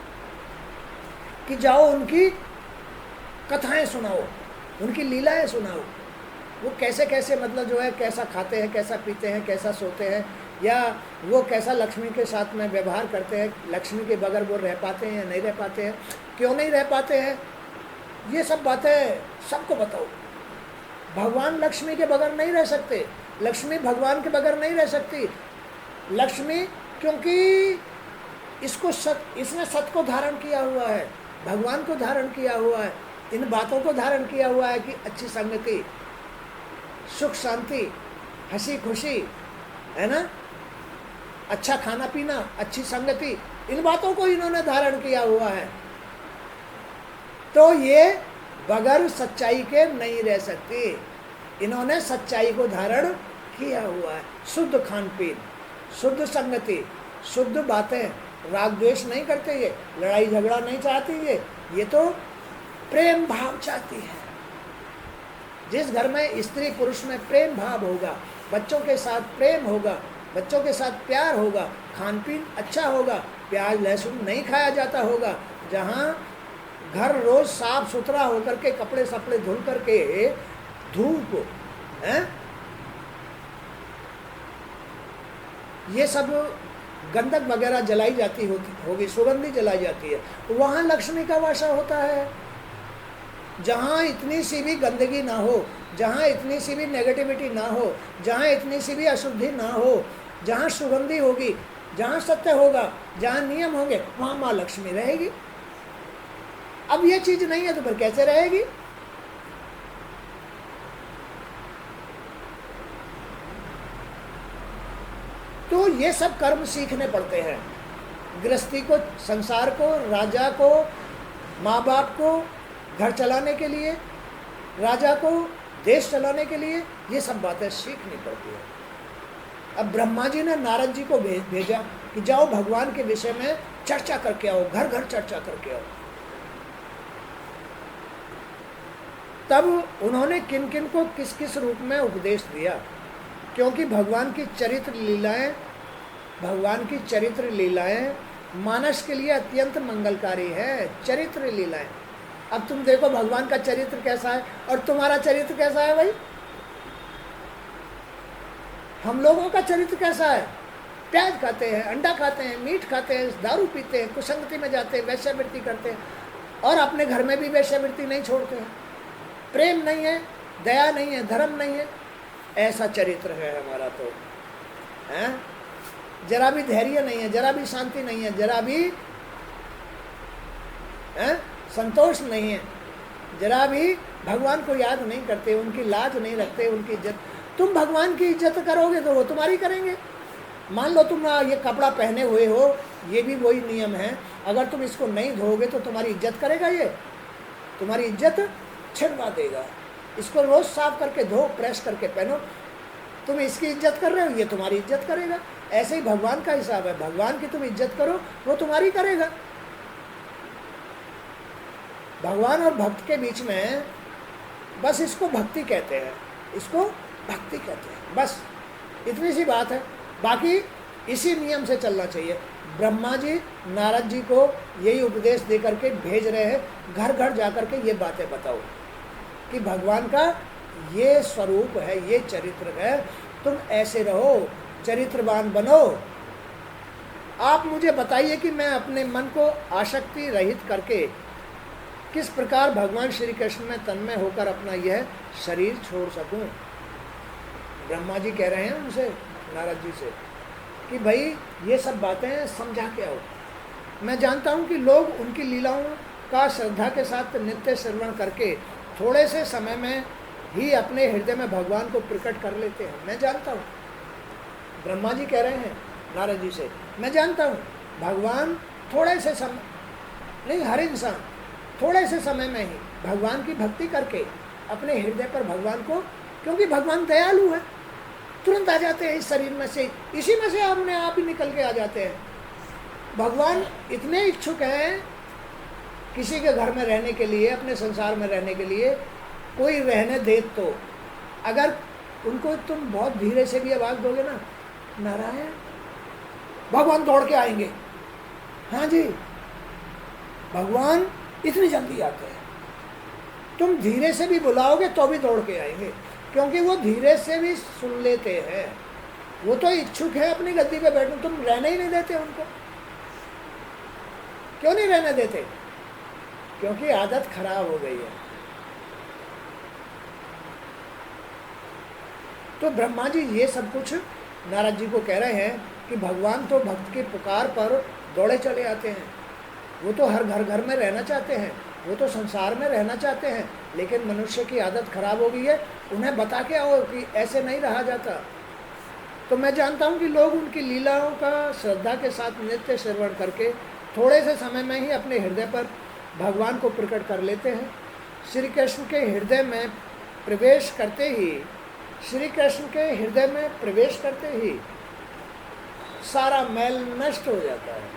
कि जाओ उनकी कथाएं सुनाओ, उनकी लीलाएं सुनाओ, वो कैसे कैसे मतलब जो है कैसा खाते हैं, कैसा पीते हैं, कैसा सोते हैं, या वो कैसा लक्ष्मी के साथ में व्यवहार करते हैं, लक्ष्मी के बगैर वो रह पाते हैं या नहीं रह पाते हैं, क्यों नहीं रह पाते हैं, ये सब बातें सबको बताओ। भगवान लक्ष्मी के बगैर नहीं रह सकते, लक्ष्मी भगवान के बगैर नहीं रह सकती। लक्ष्मी क्योंकि इसने सत को धारण किया हुआ है, भगवान को धारण किया हुआ है, इन बातों को धारण किया हुआ है कि अच्छी संगति, सुख शांति, हंसी खुशी, है ना, अच्छा खाना पीना, अच्छी संगति, इन बातों को इन्होंने धारण किया हुआ है। तो ये बगैर सच्चाई के नहीं रह सकती, इन्होंने सच्चाई को धारण किया हुआ है। शुद्ध खान पीन, शुद्ध संगति, शुद्ध बातें, राग द्वेष नहीं करते, ये लड़ाई झगड़ा नहीं चाहती, ये तो प्रेम भाव चाहती है। जिस घर में स्त्री पुरुष में प्रेम भाव होगा, बच्चों के साथ प्रेम होगा, बच्चों के साथ प्यार होगा, खान पीन अच्छा होगा, प्याज लहसुन नहीं खाया जाता होगा, जहाँ घर रोज साफ सुथरा होकर के कपड़े सपड़े धुल करके धूप है, ये सब गंधक वगैरह जलाई जाती होगी, सुगंधी जलाई जाती है, वहाँ लक्ष्मी का वासा होता है। जहाँ इतनी सी भी गंदगी ना हो, जहाँ इतनी सी भी नेगेटिविटी ना हो, जहाँ इतनी सी भी अशुद्धि ना हो, जहाँ सुगंधी होगी, जहाँ सत्य होगा, जहाँ नियम होंगे, वहाँ माँ लक्ष्मी रहेगी। अब ये चीज नहीं है तो फिर कैसे रहेगी? तो ये सब कर्म सीखने पड़ते हैं, गृहस्थी को, संसार को, राजा को, माँ बाप को घर चलाने के लिए, राजा को देश चलाने के लिए, ये सब बातें सीखनी पड़ती है। अब ब्रह्मा जी ने नारद जी को भेजा कि जाओ भगवान के विषय में चर्चा करके आओ, घर घर चर्चा करके आओ। तब उन्होंने किन किन को किस किस रूप में उपदेश दिया, क्योंकि भगवान की चरित्र लीलाएं मानस के लिए अत्यंत मंगलकारी है। चरित्र लीलाएं, अब तुम देखो भगवान का चरित्र कैसा है और तुम्हारा चरित्र कैसा है भाई। हम लोगों का चरित्र कैसा है? प्याज खाते हैं, अंडा खाते हैं, मीट खाते हैं, दारू पीते हैं, कुसंगति में जाते हैं, वैश्यावृत्ति करते हैं और अपने घर में भी वैश्यावृत्ति नहीं छोड़ते हैं। प्रेम नहीं है, दया नहीं है, धर्म नहीं है, ऐसा चरित्र है हमारा। तो है जरा भी धैर्य नहीं है, जरा भी शांति नहीं है, जरा भी संतोष नहीं है, जरा भी भगवान को याद नहीं करते, उनकी लाज नहीं रखते, उनकी इज्जत। तुम भगवान की इज्जत करोगे तो वो तुम्हारी करेंगे। मान लो तुम ये कपड़ा पहने हुए हो, ये भी वही नियम है, अगर तुम इसको नहीं धोगे तो तुम्हारी इज्जत करेगा, ये तुम्हारी इज्जत छिड़वा देगा। इसको रोज साफ करके धो, प्रेस करके पहनो। तुम इसकी इज्जत कर रहे हो, ये तुम्हारी इज्जत करेगा। ऐसे ही भगवान का हिसाब है, भगवान की तुम इज्जत करो, वो तुम्हारी करेगा। भगवान और भक्त के बीच में बस इसको भक्ति कहते हैं, इसको भक्ति कहते हैं, बस इतनी सी बात है। बाकी इसी नियम से चलना चाहिए। ब्रह्मा जी नारद जी को यही उपदेश दे करके भेज रहे हैं, घर घर जा करके ये बातें बताओ कि भगवान का ये स्वरूप है, ये चरित्र है, तुम ऐसे रहो, चरित्रवान बनो। आप मुझे बताइए कि मैं अपने मन को आसक्ति रहित करके किस प्रकार भगवान श्री कृष्ण में तन्मय होकर अपना यह शरीर छोड़ सकूं। ब्रह्मा जी कह रहे हैं उनसे, नारद जी से, कि भाई ये सब बातें समझा के आओ। मैं जानता हूं कि लोग उनकी लीलाओं का श्रद्धा के साथ नित्य श्रवण करके थोड़े से समय में ही अपने हृदय में भगवान को प्रकट कर लेते हैं। मैं जानता हूँ, ब्रह्मा जी कह रहे हैं नारद जी से, मैं जानता हूँ भगवान थोड़े से समय नहीं, हर इंसान थोड़े से समय में ही भगवान की भक्ति करके अपने हृदय पर भगवान को, क्योंकि भगवान दयालु है, तुरंत आ जाते हैं इस शरीर में से, इसी में से अपने आप ही निकल के आ जाते हैं। भगवान इतने इच्छुक हैं किसी के घर में रहने के लिए, अपने संसार में रहने के लिए, कोई रहने दे तो अगर उनको तुम बहुत धीरे से भी आवाज़ दोगे ना, नारायण, भगवान दौड़ के आएंगे। हाँ जी, भगवान इतनी जल्दी आते हैं। तुम धीरे से भी बुलाओगे तो भी दौड़ के आएंगे, क्योंकि वो धीरे से भी सुन लेते हैं। वो तो इच्छुक है अपनी गद्दी पे बैठने, तुम रहने ही नहीं देते उनको। क्यों नहीं रहने देते? क्योंकि आदत खराब हो गई है। तो ब्रह्मा जी ये सब कुछ नारद जी को कह रहे हैं कि भगवान तो भक्त के पुकार पर दौड़े चले आते हैं। वो तो हर घर घर में रहना चाहते हैं, वो तो संसार में रहना चाहते हैं, लेकिन मनुष्य की आदत खराब हो गई है। उन्हें बता के आओ कि ऐसे नहीं रहा जाता। तो मैं जानता हूँ कि लोग उनकी लीलाओं का श्रद्धा के साथ नित्य श्रवण करके थोड़े से समय में ही अपने हृदय पर भगवान को प्रकट कर लेते हैं। श्री कृष्ण के हृदय में प्रवेश करते ही, श्री कृष्ण के हृदय में प्रवेश करते ही सारा मैल नष्ट हो जाता है।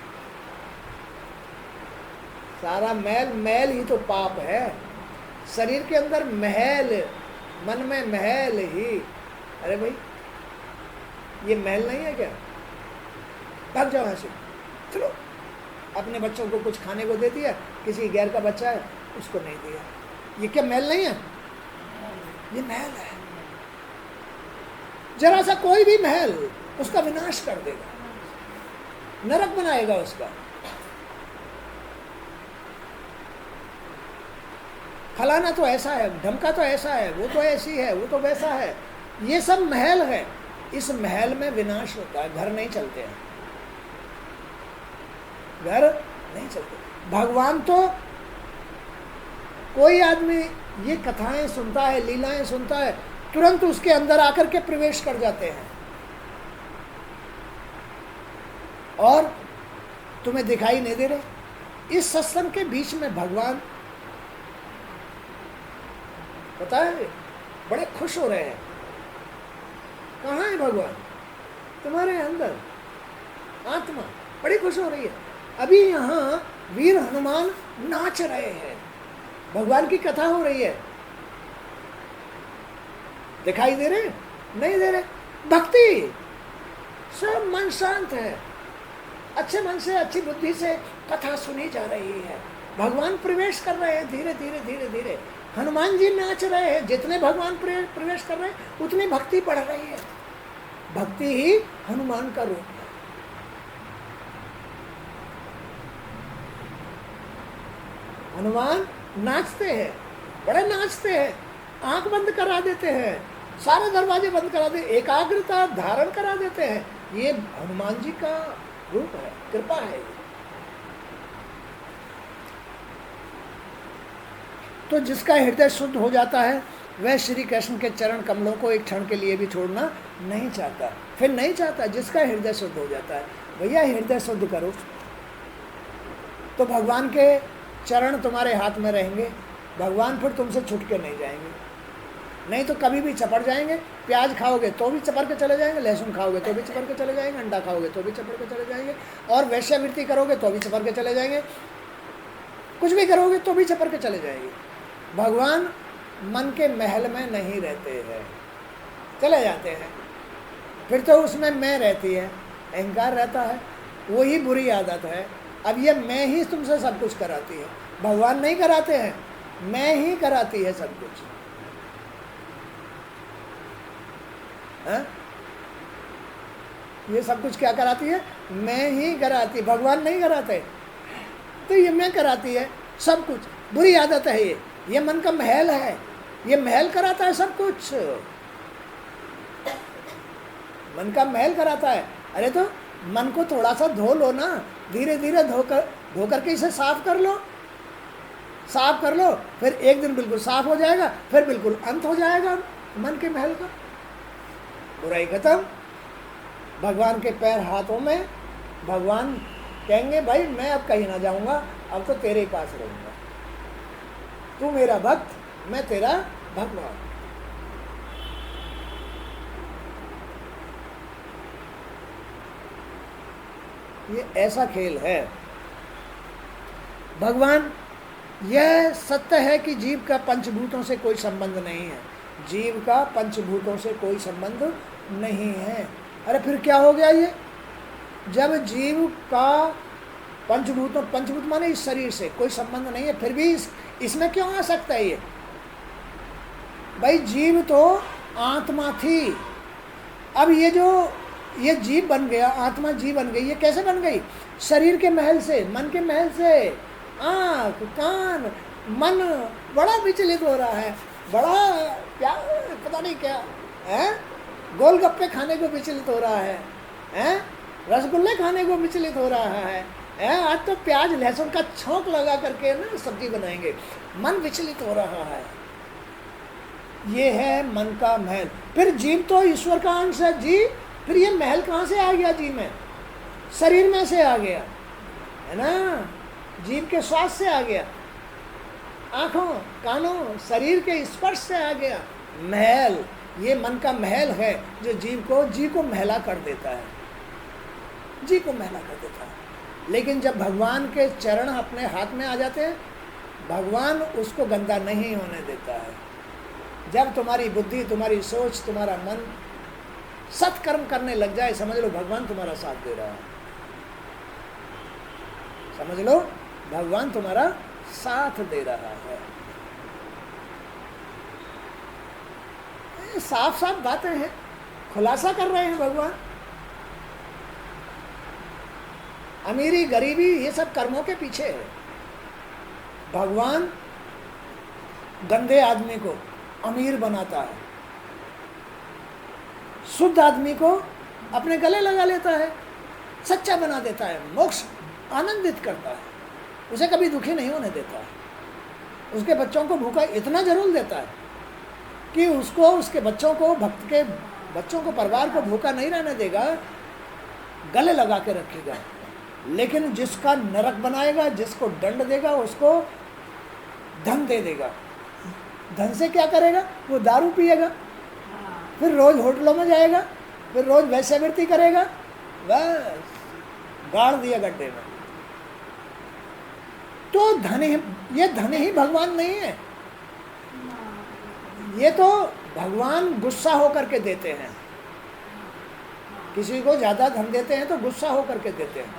सारा मैल ही तो पाप है। शरीर के अंदर महल, मन में महल ही, अरे भाई ये महल नहीं है क्या? भाग जाओ यहाँ से, चलो। अपने बच्चों को कुछ खाने को दे दिया, किसी गैर का बच्चा है उसको नहीं दिया, ये क्या महल नहीं है? ये महल है। जरा सा कोई भी महल उसका विनाश कर देगा, नरक बनाएगा उसका। फलाना तो ऐसा है, ढमका तो ऐसा है, वो तो ऐसी है, वो तो वैसा है। ये सब महल है। इस महल में विनाश होता है, घर नहीं चलते हैं, घर नहीं चलते। भगवान तो कोई आदमी ये कथाएं सुनता है, लीलाएं सुनता है, तुरंत उसके अंदर आकर के प्रवेश कर जाते हैं और तुम्हें दिखाई नहीं दे रहे। इस सत्संग के बीच में भगवान पता है बड़े खुश हो रहे हैं। कहाँ है भगवान? तुम्हारे अंदर आत्मा बड़ी खुश हो रही है। अभी यहाँ वीर हनुमान नाच रहे हैं, भगवान की कथा हो रही है। दिखाई दे रहे? नहीं दे रहे। भक्ति, सब मन शांत है, अच्छे मन से अच्छी बुद्धि से कथा सुनी जा रही है, भगवान प्रवेश कर रहे हैं धीरे धीरे धीरे धीरे। हनुमान जी नाच रहे हैं, जितने भगवान प्रवेश कर रहे हैं उतनी भक्ति बढ़ रही है। भक्ति ही हनुमान का रूप है। हनुमान नाचते हैं, बड़े नाचते हैं, आंख बंद करा देते हैं, सारे दरवाजे बंद करा देते, एकाग्रता धारण करा देते हैं। ये हनुमान जी का रूप है, कृपा है। तो जिसका हृदय शुद्ध हो जाता है वह श्री कृष्ण के चरण कमलों को एक क्षण के लिए भी छोड़ना नहीं चाहता। फिर नहीं चाहता, जिसका हृदय शुद्ध हो जाता है। भैया हृदय शुद्ध करो तो भगवान के चरण तुम्हारे हाथ में रहेंगे, भगवान फिर तुमसे छूट के नहीं जाएंगे। नहीं तो कभी भी चपड़ जाएंगे। प्याज खाओगे तो भी चपड़ के चले जाएंगे, लहसुन खाओगे तो भी चपड़ के चले जाएंगे, अंडा खाओगे तो भी चपड़ के चले जाएंगे, और वैश्यावृत्ति करोगे तो भी चपड़ के चले जाएंगे, कुछ भी करोगे तो भी चपड़ के चले जाएंगे। भगवान मन के महल में नहीं रहते हैं, चले जाते हैं। फिर तो उसमें मैं रहती है, अहंकार रहता है, वही बुरी आदत है। अब ये मैं ही तुमसे सब कुछ कराती है, भगवान नहीं कराते हैं, मैं ही कराती है सब कुछ। है? ये सब कुछ क्या कराती है? मैं ही कराती, भगवान नहीं कराते। तो ये मैं कराती है सब कुछ। बुरी आदत है ये मन का महल है, ये महल कराता है सब कुछ, मन का महल कराता है। अरे तो मन को थोड़ा सा धो लो ना, धीरे धीरे धो करके इसे साफ कर लो, साफ कर लो, फिर एक दिन बिल्कुल साफ हो जाएगा, फिर बिल्कुल अंत हो जाएगा मन के महल का। बुराई खत्म, भगवान के पैर हाथों में। भगवान कहेंगे भाई मैं अब कहीं ना जाऊंगा, अब तो तेरे ही पास रहूंगा, तू मेरा भक्त, मैं तेरा भगवान। ये ऐसा खेल है। भगवान, यह सत्य है कि जीव का पंचभूतों से कोई संबंध नहीं है, जीव का पंचभूतों से कोई संबंध नहीं है। अरे फिर क्या हो गया ये? जब जीव का पंचभूत माने इस शरीर से कोई संबंध नहीं है, फिर भी इसमें क्यों आ सकता है ये? भाई जीव तो आत्मा थी, अब ये जीव बन गया, आत्मा जीव बन गई। ये कैसे बन गई? शरीर के महल से, मन के महल से। आँख, कान, मन बड़ा विचलित हो रहा है, बड़ा क्या पता नहीं क्या है, गोलगप्पे खाने को विचलित हो रहा है, रसगुल्ले खाने को विचलित हो रहा है, आज तो प्याज लहसुन का छौंक लगा करके ना सब्जी बनाएंगे, मन विचलित हो रहा है। ये है मन का महल। फिर जीव तो ईश्वर का अंश है जी, फिर ये महल कहाँ से आ गया जीव में? शरीर में से आ गया है ना, जीव के श्वास से आ गया, आँखों कानों शरीर के स्पर्श से आ गया। महल, ये मन का महल है जो जीव को महला कर देता है, जी को महला कर देता है। लेकिन जब भगवान के चरण अपने हाथ में आ जाते हैं, भगवान उसको गंदा नहीं होने देता है। जब तुम्हारी बुद्धि, तुम्हारी सोच, तुम्हारा मन सत्कर्म करने लग जाए, समझ लो भगवान तुम्हारा साथ दे रहा है, समझ लो भगवान तुम्हारा साथ दे रहा है। साफ साफ बातें हैं, खुलासा कर रहे हैं भगवान। अमीरी गरीबी ये सब कर्मों के पीछे है। भगवान गंदे आदमी को अमीर बनाता है, शुद्ध आदमी को अपने गले लगा लेता है, सच्चा बना देता है, मोक्ष आनंदित करता है, उसे कभी दुखी नहीं होने देता है। उसके बच्चों को भूखा इतना जरूर देता है कि उसको, उसके बच्चों को, भक्त के बच्चों को, परिवार को भूखा नहीं रहने देगा, गले लगा के रखेगा। लेकिन जिसका नरक बनाएगा, जिसको दंड देगा, उसको धन दे देगा। धन से क्या करेगा? वो दारू पिएगा, फिर रोज होटलों में जाएगा, फिर रोज वैश्यवृत्ति करेगा, बस गाड़ दिया गड्ढे में। तो धन ही, ये धन ही भगवान नहीं है, ये तो भगवान गुस्सा होकर के देते हैं। किसी को ज़्यादा धन देते हैं तो गुस्सा होकर के देते हैं,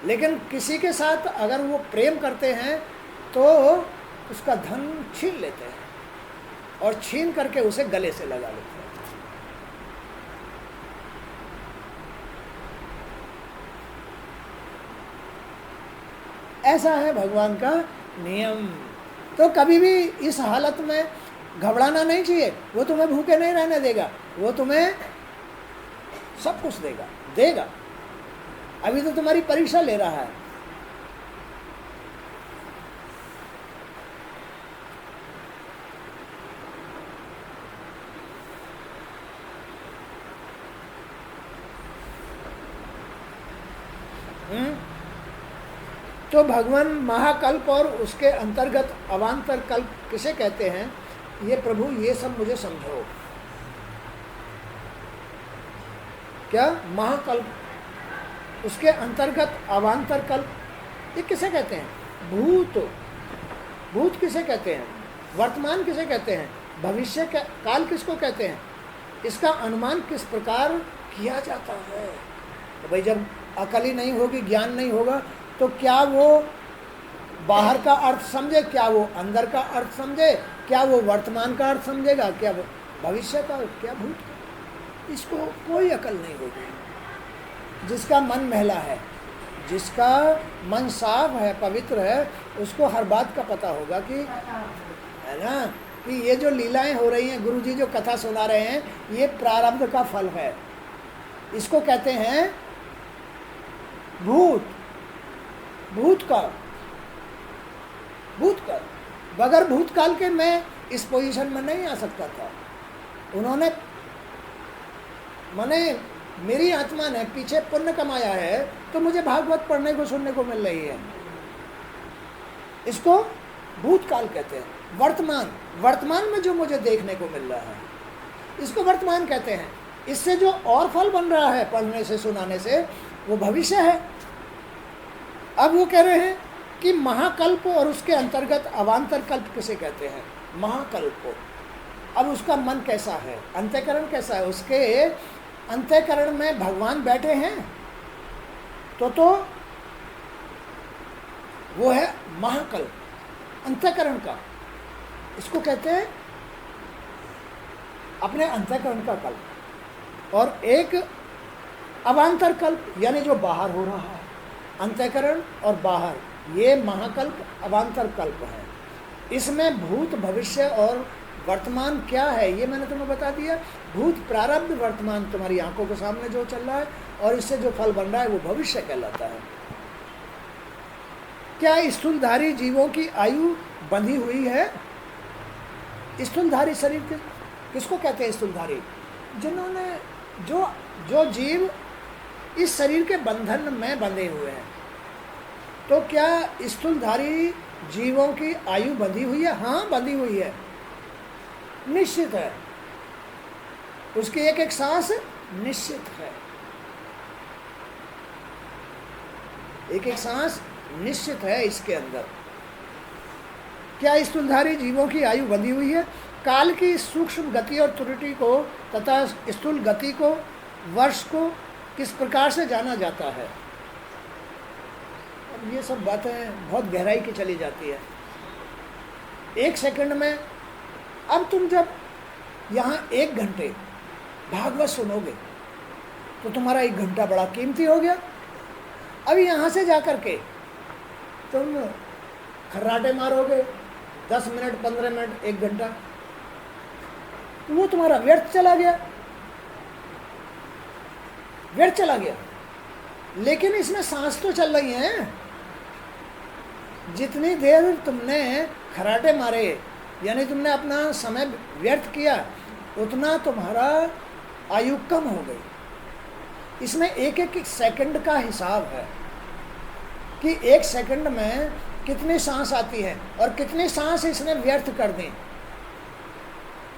लेकिन किसी के साथ अगर वो प्रेम करते हैं तो उसका धन छीन लेते हैं और छीन करके उसे गले से लगा लेते हैं। ऐसा है भगवान का नियम। तो कभी भी इस हालत में घबराना नहीं चाहिए। वो तुम्हें भूखे नहीं रहने देगा, वो तुम्हें सब कुछ देगा। अभी तो तुम्हारी परीक्षा ले रहा है। तो भगवान महाकल्प और उसके अंतर्गत अवान्तर कल्प किसे कहते हैं, ये प्रभु ये सब मुझे समझो। क्या महाकल्प, उसके अंतर्गत अवान्तर कल्प, ये किसे कहते हैं? भूत किसे कहते हैं? वर्तमान किसे कहते हैं? भविष्य काल किसको कहते हैं? इसका अनुमान किस प्रकार किया जाता है? तो भाई जब अकल ही नहीं होगी, ज्ञान नहीं होगा, तो क्या वो बाहर का अर्थ समझे, क्या वो अंदर का अर्थ समझे, क्या वो वर्तमान का अर्थ समझेगा, क्या वो भविष्य का, क्या भूत का? इसको कोई अकल नहीं होगी। जिसका मन मैला है, जिसका मन साफ है, पवित्र है, उसको हर बात का पता होगा कि, है ना, कि ये जो लीलाएं हो रही हैं, गुरुजी जो कथा सुना रहे हैं, ये प्रारब्ध का फल है। इसको कहते हैं भूतकाल। बगैर भूतकाल के मैं इस पोजीशन में नहीं आ सकता था। उन्होंने, मैंने, मेरी आत्मा ने पीछे पुण्य कमाया है, तो मुझे भागवत पढ़ने को, सुनने को मिल रही है। इसको भूतकाल कहते हैं। वर्तमान में जो मुझे देखने को मिल रहा है, इसको वर्तमान कहते हैं। इससे जो और फल बन रहा है पढ़ने से, सुनाने से, वो भविष्य है। अब वो कह रहे हैं कि महाकल्प और उसके अंतर्गत अवान्तर कल्प किसे कहते हैं? महाकल्प को। अब उसका मन कैसा है, अंतःकरण कैसा है? उसके अंतःकरण में भगवान बैठे हैं, तो वो है महाकल्प, अंतःकरण का। इसको कहते हैं अपने अंतःकरण का कल्प। और एक अवान्तर कल्प, यानी जो बाहर हो रहा है, अंतःकरण और बाहर, ये महाकल्प अवान्तर कल्प है। इसमें भूत, भविष्य और वर्तमान क्या है, ये मैंने तुम्हें बता दिया। भूत प्रारब्ध, वर्तमान तुम्हारी आंखों के सामने जो चल रहा है, और इससे जो फल बन रहा है वो भविष्य कहलाता है। क्या स्थूलधारी जीवों की आयु बंधी हुई है? स्थूलधारी शरीर किसको कहते हैं? स्थूलधारी, जिन्होंने, जो जीव इस शरीर के बंधन में बंधे हुए हैं। तो क्या स्थूलधारी जीवों की आयु बंधी हुई है? हाँ, बंधी हुई है, निश्चित है। उसकी एक एक सांस निश्चित है, एक एक सांस निश्चित है इसके अंदर। क्या स्थूलधारी जीवों की आयु बंधी हुई है? काल की सूक्ष्म गति और त्रुटि को तथा स्थूल गति को, वर्ष को किस प्रकार से जाना जाता है? अब ये सब बातें बहुत गहराई की चली जाती है। एक सेकंड में, अब तुम जब यहाँ 1 घंटे भागवत सुनोगे तो तुम्हारा 1 घंटा बड़ा कीमती हो गया। अब यहाँ से जा कर के तुम खर्राटे मारोगे 10 मिनट, 15 मिनट, 1 घंटा, वो तुम्हारा व्यर्थ चला गया। लेकिन इसमें सांस तो चल रही हैं। जितनी देर तुमने खर्राटे मारे, यानी तुमने अपना समय व्यर्थ किया, उतना तुम्हारा आयु कम हो गई। इसमें एक एक सेकंड का हिसाब है कि 1 सेकंड में कितनी सांस आती है, और कितनी सांस इसने व्यर्थ कर दी,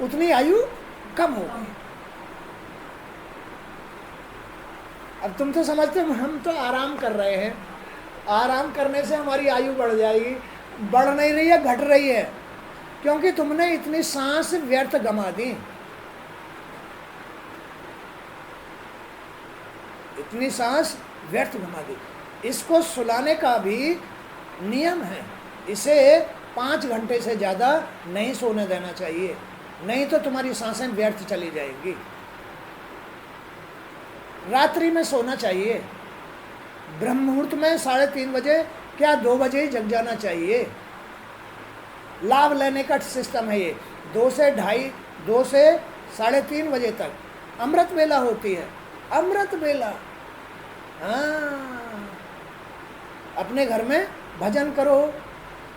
उतनी आयु कम हो गई। अब तुम तो समझते हो हम तो आराम कर रहे हैं, आराम करने से हमारी आयु बढ़ जाएगी। बढ़ नहीं रही है, घट रही है, क्योंकि तुमने इतनी सांस व्यर्थ गंवा दी, इतनी सांस व्यर्थ गंवा दी। इसको सुलाने का भी नियम है, इसे 5 घंटे से ज़्यादा नहीं सोने देना चाहिए, नहीं तो तुम्हारी सांसें व्यर्थ चली जाएंगी। रात्रि में सोना चाहिए, ब्रह्म मुहूर्त में 3:30 बजे, क्या 2 बजे ही जग जाना चाहिए। लाभ लेने का सिस्टम है ये। 2 से 2:30, 2 से 3:30 बजे तक अमृत वेला होती है, अमृत वेला। हाँ, अपने घर में भजन करो,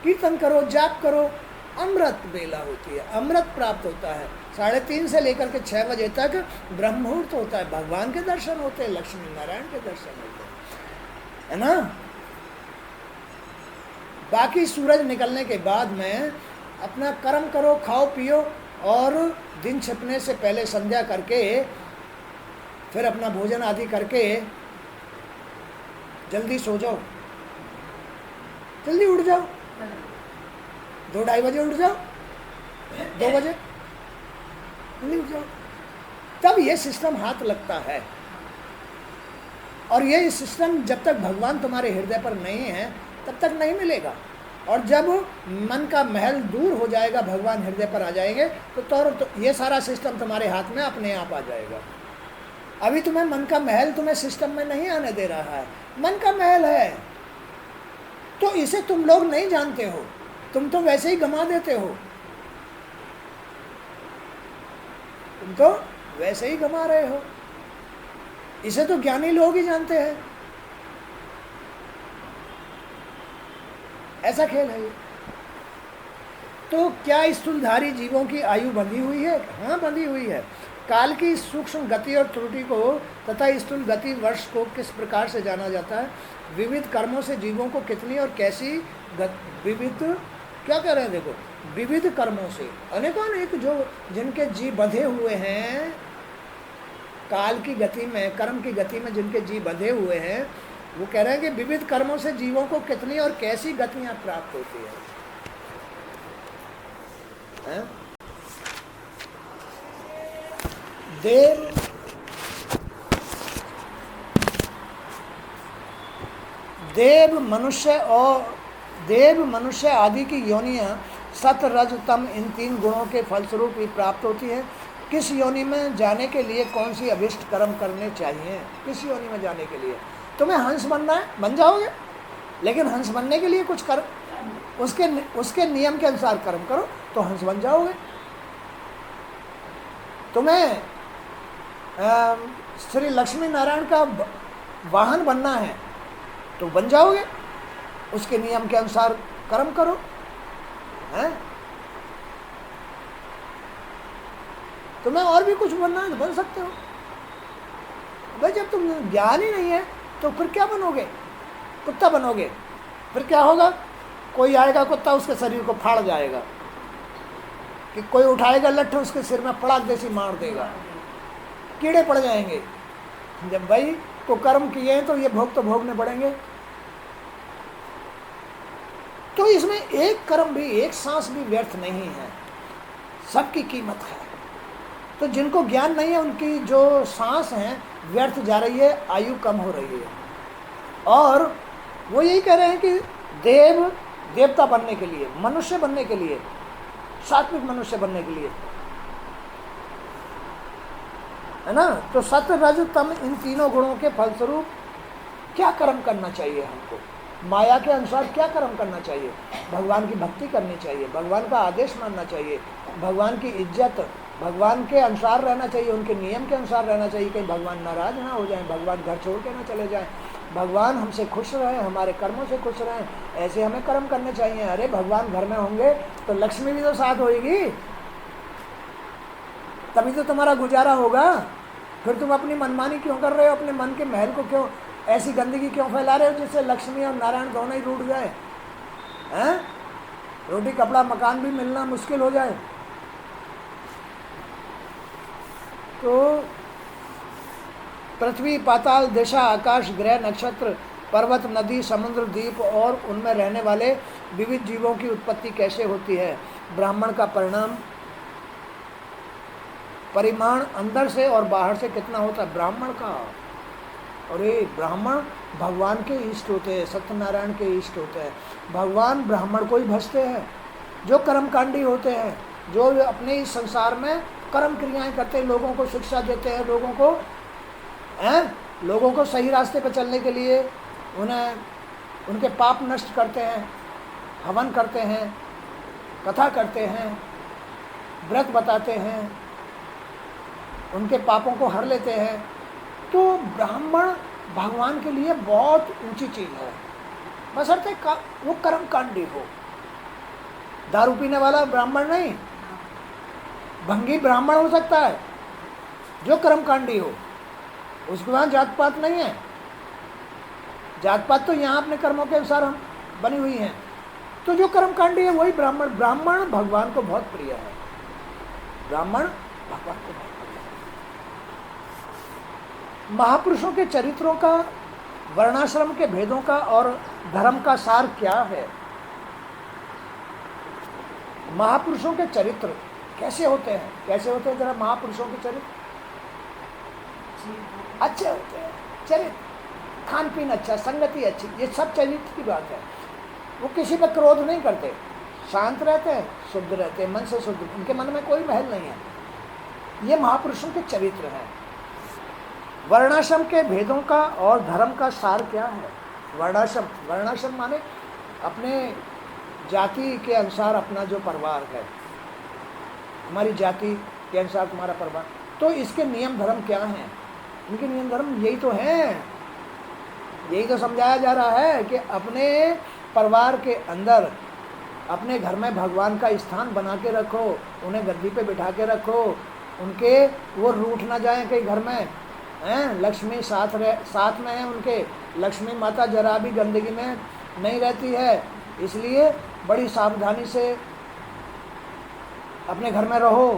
कीर्तन करो, जाप करो, अमृत बेला होती है, अमृत प्राप्त होता है। 3:30 से लेकर के 6 बजे तक ब्रह्म मुहूर्त होता है, भगवान के दर्शन होते हैं, लक्ष्मी नारायण के दर्शन होते हैं, है ना। बाकी सूरज निकलने के बाद में अपना कर्म करो, खाओ पियो, और दिन छिपने से पहले संध्या करके फिर अपना भोजन आदि करके जल्दी सो जाओ, जल्दी उठ जाओ, 2-2:30 बजे उठ जाओ, 2 बजे जल्दी उठ जाओ। तब ये सिस्टम हाथ लगता है। और ये सिस्टम जब तक भगवान तुम्हारे हृदय पर नहीं है तब तक नहीं मिलेगा। और जब मन का महल दूर हो जाएगा, भगवान हृदय पर आ जाएंगे, तो ये सारा सिस्टम तुम्हारे हाथ में अपने आप आ जाएगा। अभी तुम्हें मन का महल तुम्हें सिस्टम में नहीं आने दे रहा है। मन का महल है तो इसे तुम लोग नहीं जानते हो, तुम तो वैसे ही गंवा देते हो, तुम तो वैसे ही गंवा रहे हो। इसे तो ज्ञानी लोग ही जानते हैं। ऐसा खेल है ये। तो क्या स्थूलधारी जीवों की आयु बंधी हुई है? हाँ, बंधी हुई है। काल की सूक्ष्म गति और त्रुटि को तथा स्थूल गति वर्ष को किस प्रकार से जाना जाता है? विविध कर्मों से जीवों को कितनी और कैसी विविध, क्या कह रहे हैं देखो, विविध कर्मों से अनेकानेक जो जिनके जीव बंधे हुए हैं काल की गति में, कर्म की गति में जिनके जीव बंधे हुए हैं, वो कह रहे हैं कि विविध कर्मों से जीवों को कितनी और कैसी गतियां प्राप्त होती है? देव मनुष्य आदि की योनियां सत रज तम इन 3 गुणों के फलस्वरूप ही प्राप्त होती है। किस योनि में जाने के लिए कौन सी अभिष्ट कर्म करने चाहिए? किस योनि में जाने के लिए तुम्हें हंस बनना है, बन जाओगे, लेकिन हंस बनने के लिए कुछ कर, उसके नियम के अनुसार कर्म करो तो हंस बन जाओगे। तुम्हें श्री लक्ष्मी नारायण का वाहन बनना है तो बन जाओगे, उसके नियम के अनुसार कर्म करो, हैं? तुम्हें और भी कुछ बनना है तो बन सकते हो भाई। जब तुम ज्ञान ही नहीं है तो फिर क्या बनोगे? कुत्ता बनोगे, फिर क्या होगा? कोई आएगा कुत्ता उसके शरीर को फाड़ जाएगा, कि कोई उठाएगा लट्ठू उसके सिर में पड़ाक जैसी मार देगा, कीड़े पड़ जाएंगे। जब भाई को कर्म किए हैं तो ये भोग तो भोगने पड़ेंगे। तो इसमें एक कर्म भी, एक सांस भी व्यर्थ नहीं है, सबकी कीमत है। तो जिनको ज्ञान नहीं है उनकी जो सांस है व्यर्थ जा रही है, आयु कम हो रही है। और वो यही कह रहे हैं कि देवता बनने के लिए, मनुष्य बनने के लिए, सात्विक मनुष्य बनने के लिए, है ना। तो सत्य रज तम इन 3 गुणों के फलस्वरूप क्या कर्म करना चाहिए हमको? माया के अनुसार क्या कर्म करना चाहिए? भगवान की भक्ति करनी चाहिए, भगवान का आदेश मानना चाहिए, भगवान की इज्जत, भगवान के अनुसार रहना चाहिए, उनके नियम के अनुसार रहना चाहिए। कहीं भगवान नाराज ना हो जाए, भगवान घर छोड़ के ना चले जाएं, भगवान हमसे खुश रहें, हमारे कर्मों से खुश रहें, ऐसे हमें कर्म करने चाहिए। अरे भगवान घर में होंगे तो लक्ष्मी भी तो साथ होगी, तभी तो तुम्हारा गुजारा होगा। फिर तुम अपनी मनमानी क्यों कर रहे हो? अपने मन के महल को क्यों, ऐसी गंदगी क्यों फैला रहे हो जिससे लक्ष्मी और नारायण दोनों ही रूठ जाए, हैं? रोटी कपड़ा मकान भी मिलना मुश्किल हो जाए। तो पृथ्वी, पाताल, दिशा, आकाश, ग्रह, नक्षत्र, पर्वत, नदी, समुद्र, द्वीप और उनमें रहने वाले विविध जीवों की उत्पत्ति कैसे होती है। ब्राह्मण का परिमाण अंदर से और बाहर से कितना होता है ब्राह्मण का। और ये ब्राह्मण भगवान के इष्ट होते हैं, सत्यनारायण के इष्ट होते हैं। भगवान ब्राह्मण को ही भजते हैं, जो कर्मकांडी होते हैं, जो अपने इस संसार में कर्म क्रियाएं करते हैं, लोगों को शिक्षा देते हैं, लोगों को सही रास्ते पर चलने के लिए उन्हें उनके पाप नष्ट करते हैं, हवन करते हैं, कथा करते हैं, व्रत बताते हैं, उनके पापों को हर लेते हैं। तो ब्राह्मण भगवान के लिए बहुत ऊंची चीज है, बशर्ते वो कर्मकांडी हो। दारू पीने वाला ब्राह्मण नहीं, भंगी ब्राह्मण हो सकता है जो कर्मकांडी हो, उसके वहाँ जात पात नहीं है। जात पात तो यहाँ अपने कर्मों के अनुसार हम बनी हुई हैं। तो जो कर्मकांडी है वही ब्राह्मण। ब्राह्मण भगवान को बहुत प्रिय है, ब्राह्मण भगवान को बहुत प्रिय है। महापुरुषों के चरित्रों का, वर्णाश्रम के भेदों का और धर्म का सार क्या है। महापुरुषों के चरित्र कैसे होते हैं, कैसे होते हैं जरा। महापुरुषों के चरित्र अच्छे होते हैं, चरित्र, खान पीन अच्छा, संगति अच्छी, ये सब चरित्र की बात है। वो किसी पर क्रोध नहीं करते, शांत रहते हैं, शुद्ध रहते हैं, मन से शुद्ध, उनके मन में कोई महल नहीं है। ये महापुरुषों के चरित्र हैं। वर्णाश्रम के भेदों का और धर्म का सार क्या है। वर्णाश्रम माने अपने जाति के अनुसार अपना जो परिवार है, हमारी जाति के अनुसार तुम्हारा परिवार, तो इसके नियम धर्म क्या हैं। इनके नियम धर्म यही तो हैं, यही तो समझाया जा रहा है कि अपने परिवार के अंदर, अपने घर में भगवान का स्थान बना के रखो, उन्हें गद्दी पे बिठा के रखो, उनके वो रूठ ना जाए कहीं घर में हैं। लक्ष्मी साथ में है उनके, लक्ष्मी माता जरा भी गंदगी में नहीं रहती है, इसलिए बड़ी सावधानी से अपने घर में रहो।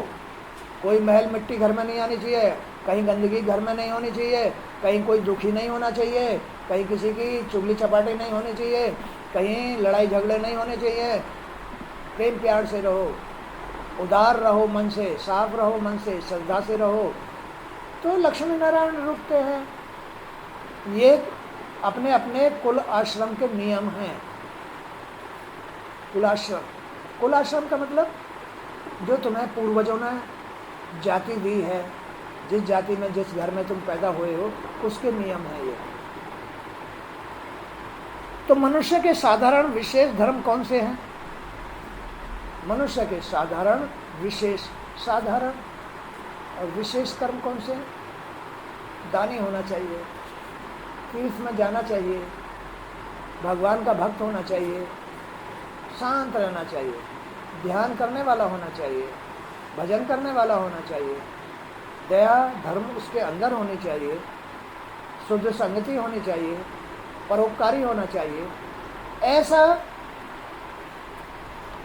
कोई महल मिट्टी घर में नहीं आनी चाहिए, कहीं गंदगी घर में नहीं होनी चाहिए, कहीं कोई दुखी नहीं होना चाहिए, कहीं किसी की चुगली चपाटी नहीं होनी चाहिए, कहीं लड़ाई झगड़े नहीं होने चाहिए। प्रेम प्यार से रहो, उदार रहो मन से, साफ रहो मन से, श्रद्धा से रहो, तो लक्ष्मी नारायण रुकते हैं। ये अपने अपने कुल आश्रम के नियम हैं। कुलाश्रम का मतलब जो तुम्हें पूर्वजों ने जाति दी है, जिस जाति में, जिस घर में तुम पैदा हुए हो, उसके नियम है ये। तो मनुष्य के साधारण विशेष धर्म कौन से हैं। मनुष्य के साधारण और विशेष कर्म कौन से हैं। दानी होना चाहिए, तीर्थ में जाना चाहिए, भगवान का भक्त होना चाहिए, शांत रहना चाहिए, ध्यान करने वाला होना चाहिए, भजन करने वाला होना चाहिए, दया धर्म उसके अंदर होनी चाहिए, शुद्ध संगति होनी चाहिए, परोपकारी होना चाहिए। ऐसा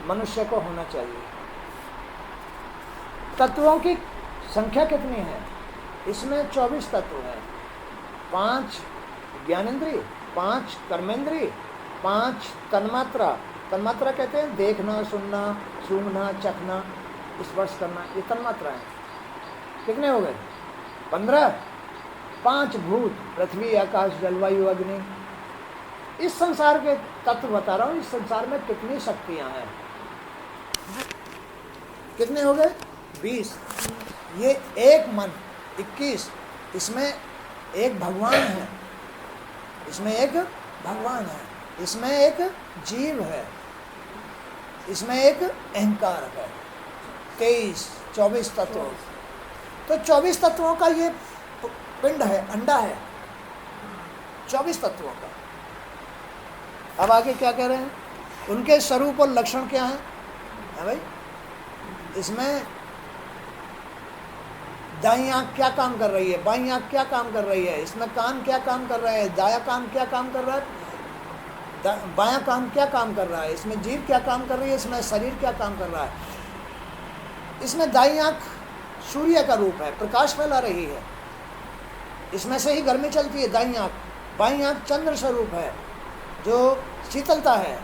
मनुष्य को होना चाहिए। तत्वों की संख्या कितनी है। इसमें 24 तत्व हैं। 5 ज्ञानेंद्रिय, 5 कर्मेंद्रिय, 5 तन्मात्रा। तन्मात्रा कहते हैं देखना, सुनना, सूंघना, चखना, स्पर्श करना, ये तन्मात्रा है। कितने हो गए 15। 5 भूत, पृथ्वी, आकाश, जलवायु, अग्नि। इस संसार के तत्व बता रहा हूँ। इस संसार में कितनी शक्तियां हैं। कितने हो गए 20। ये एक मन 21। इसमें एक भगवान है, इसमें एक भगवान है, इसमें एक जीव है, इसमें एक अहंकार है। 23, 24 तत्व। तो 24 तत्वों का ये पिंड है, अंडा है 24 तत्वों का। अब आगे क्या कह रहे हैं, उनके स्वरूप और लक्षण क्या है भाई। इसमें दाईं आंख क्या काम कर रही है, बाईं आंख क्या काम कर रही है, इसमें कान क्या काम कर रहा है, दाया कान क्या काम कर रहा है, बायां कान क्या काम कर रहा है, इसमें जीभ क्या काम कर रही है, इसमें शरीर क्या काम कर रहा है। इसमें दाईं आंख सूर्य का रूप है, प्रकाश फैला रही है, इसमें से ही गर्मी चलती है। दाईं आँख, बाईं आँख चंद्र स्वरूप है जो शीतलता है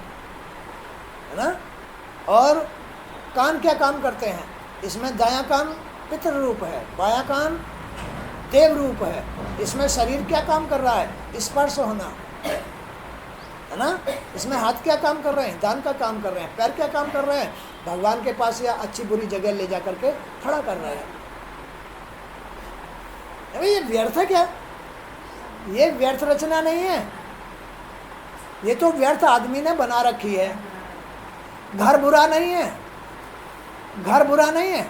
ना। और कान क्या काम करते हैं, इसमें दायां कान पितृ रूप है, बायां कान देव रूप है। इसमें शरीर क्या काम कर रहा है, स्पर्श होना है ना। इसमें हाथ क्या काम कर रहे हैं, दान का काम कर रहे हैं। पैर क्या काम कर रहे हैं, भगवान के पास या अच्छी बुरी जगह ले जा करके खड़ा कर रहे हैं। अरे ये व्यर्थ है क्या, ये व्यर्थ रचना नहीं है, ये तो व्यर्थ आदमी ने बना रखी है। घर बुरा नहीं है, घर बुरा नहीं है,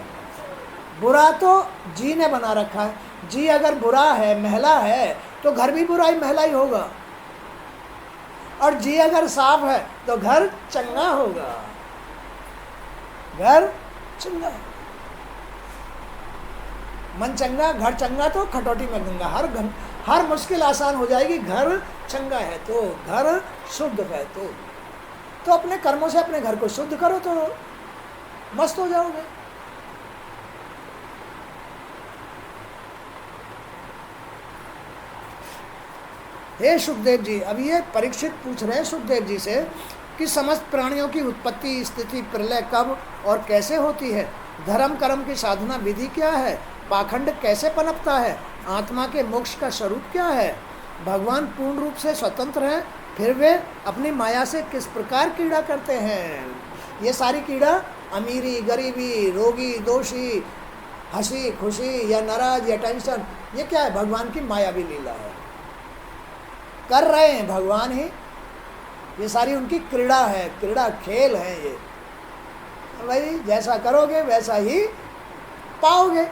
बुरा तो जी ने बना रखा है। जी अगर बुरा है, महला है, तो घर भी बुरा ही महला ही होगा। और जी अगर साफ है तो घर चंगा होगा, घर चंगा। मन चंगा घर चंगा तो खटौटी में गंगा। हर मुश्किल आसान हो जाएगी, घर चंगा है तो, घर शुद्ध है तो अपने कर्मों से अपने घर को शुद्ध करो तो मस्त हो जाओगे। हे सुखदेव जी, अब ये परीक्षित पूछ रहे हैं सुखदेव जी से कि समस्त प्राणियों की उत्पत्ति, स्थिति, प्रलय कब और कैसे होती है, धर्म कर्म की साधना विधि क्या है, पाखंड कैसे पनपता है, आत्मा के मोक्ष का स्वरूप क्या है, भगवान पूर्ण रूप से स्वतंत्र हैं, फिर वे अपनी माया से किस प्रकार कीड़ा करते हैं। ये सारी कीड़ा, अमीरी, गरीबी, रोगी, दोषी, हंसी खुशी या नाराज या टेंशन, ये क्या है, भगवान की मायावी लीला है। कर रहे हैं भगवान ही, ये सारी उनकी क्रीड़ा है, क्रीड़ा खेल है ये। भाई जैसा करोगे वैसा ही पाओगे।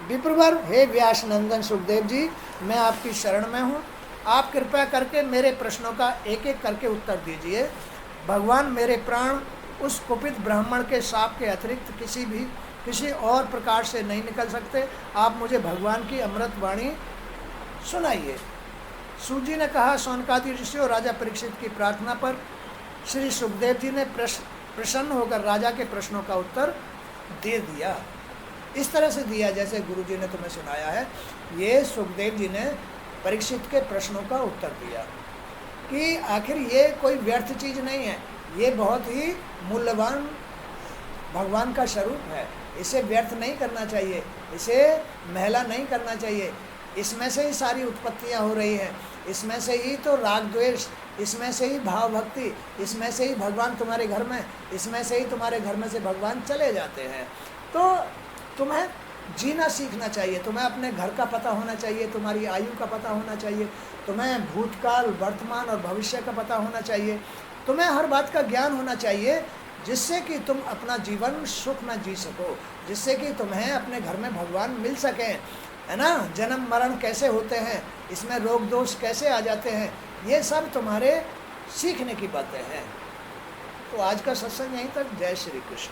विप्रवर, हे व्यास नंदन सुखदेव जी, मैं आपकी शरण में हूँ। आप कृपया करके मेरे प्रश्नों का एक एक करके उत्तर दीजिए। भगवान, मेरे प्राण उस कुपित ब्राह्मण के शाप के अतिरिक्त किसी और प्रकार से नहीं निकल सकते। आप मुझे भगवान की अमृत वाणी सुनाइए। सूत जी ने कहा, शौनकादि ऋषि और राजा परीक्षित की प्रार्थना पर श्री सुखदेव जी ने प्रसन्न होकर राजा के प्रश्नों का उत्तर दे दिया। इस तरह से दिया जैसे गुरु जी ने तुम्हें सुनाया है। ये सुखदेव जी ने परीक्षित के प्रश्नों का उत्तर दिया कि आखिर ये कोई व्यर्थ चीज़ नहीं है, ये बहुत ही मूल्यवान भगवान का स्वरूप है। इसे व्यर्थ नहीं करना चाहिए, इसे महला नहीं करना चाहिए। इसमें से ही सारी उत्पत्तियां हो रही हैं, इसमें से ही तो राग द्वेष, इसमें से ही भाव भक्ति, इसमें से ही भगवान तुम्हारे घर में, इसमें से ही तुम्हारे घर में से भगवान चले जाते हैं। तो तुम्हें जीना सीखना चाहिए, तुम्हें अपने घर का पता होना चाहिए, तुम्हारी आयु का पता होना चाहिए, तुम्हें भूतकाल, वर्तमान और भविष्य का पता होना चाहिए, तुम्हें हर बात का ज्ञान होना चाहिए, जिससे कि तुम अपना जीवन सुख में जी सको, जिससे कि तुम्हें अपने घर में भगवान मिल सकें, है ना। जन्म मरण कैसे होते हैं, इसमें रोग दोष कैसे आ जाते हैं, ये सब तुम्हारे सीखने की बातें हैं। तो आज का सत्संग यहीं तक। जय श्री कृष्ण।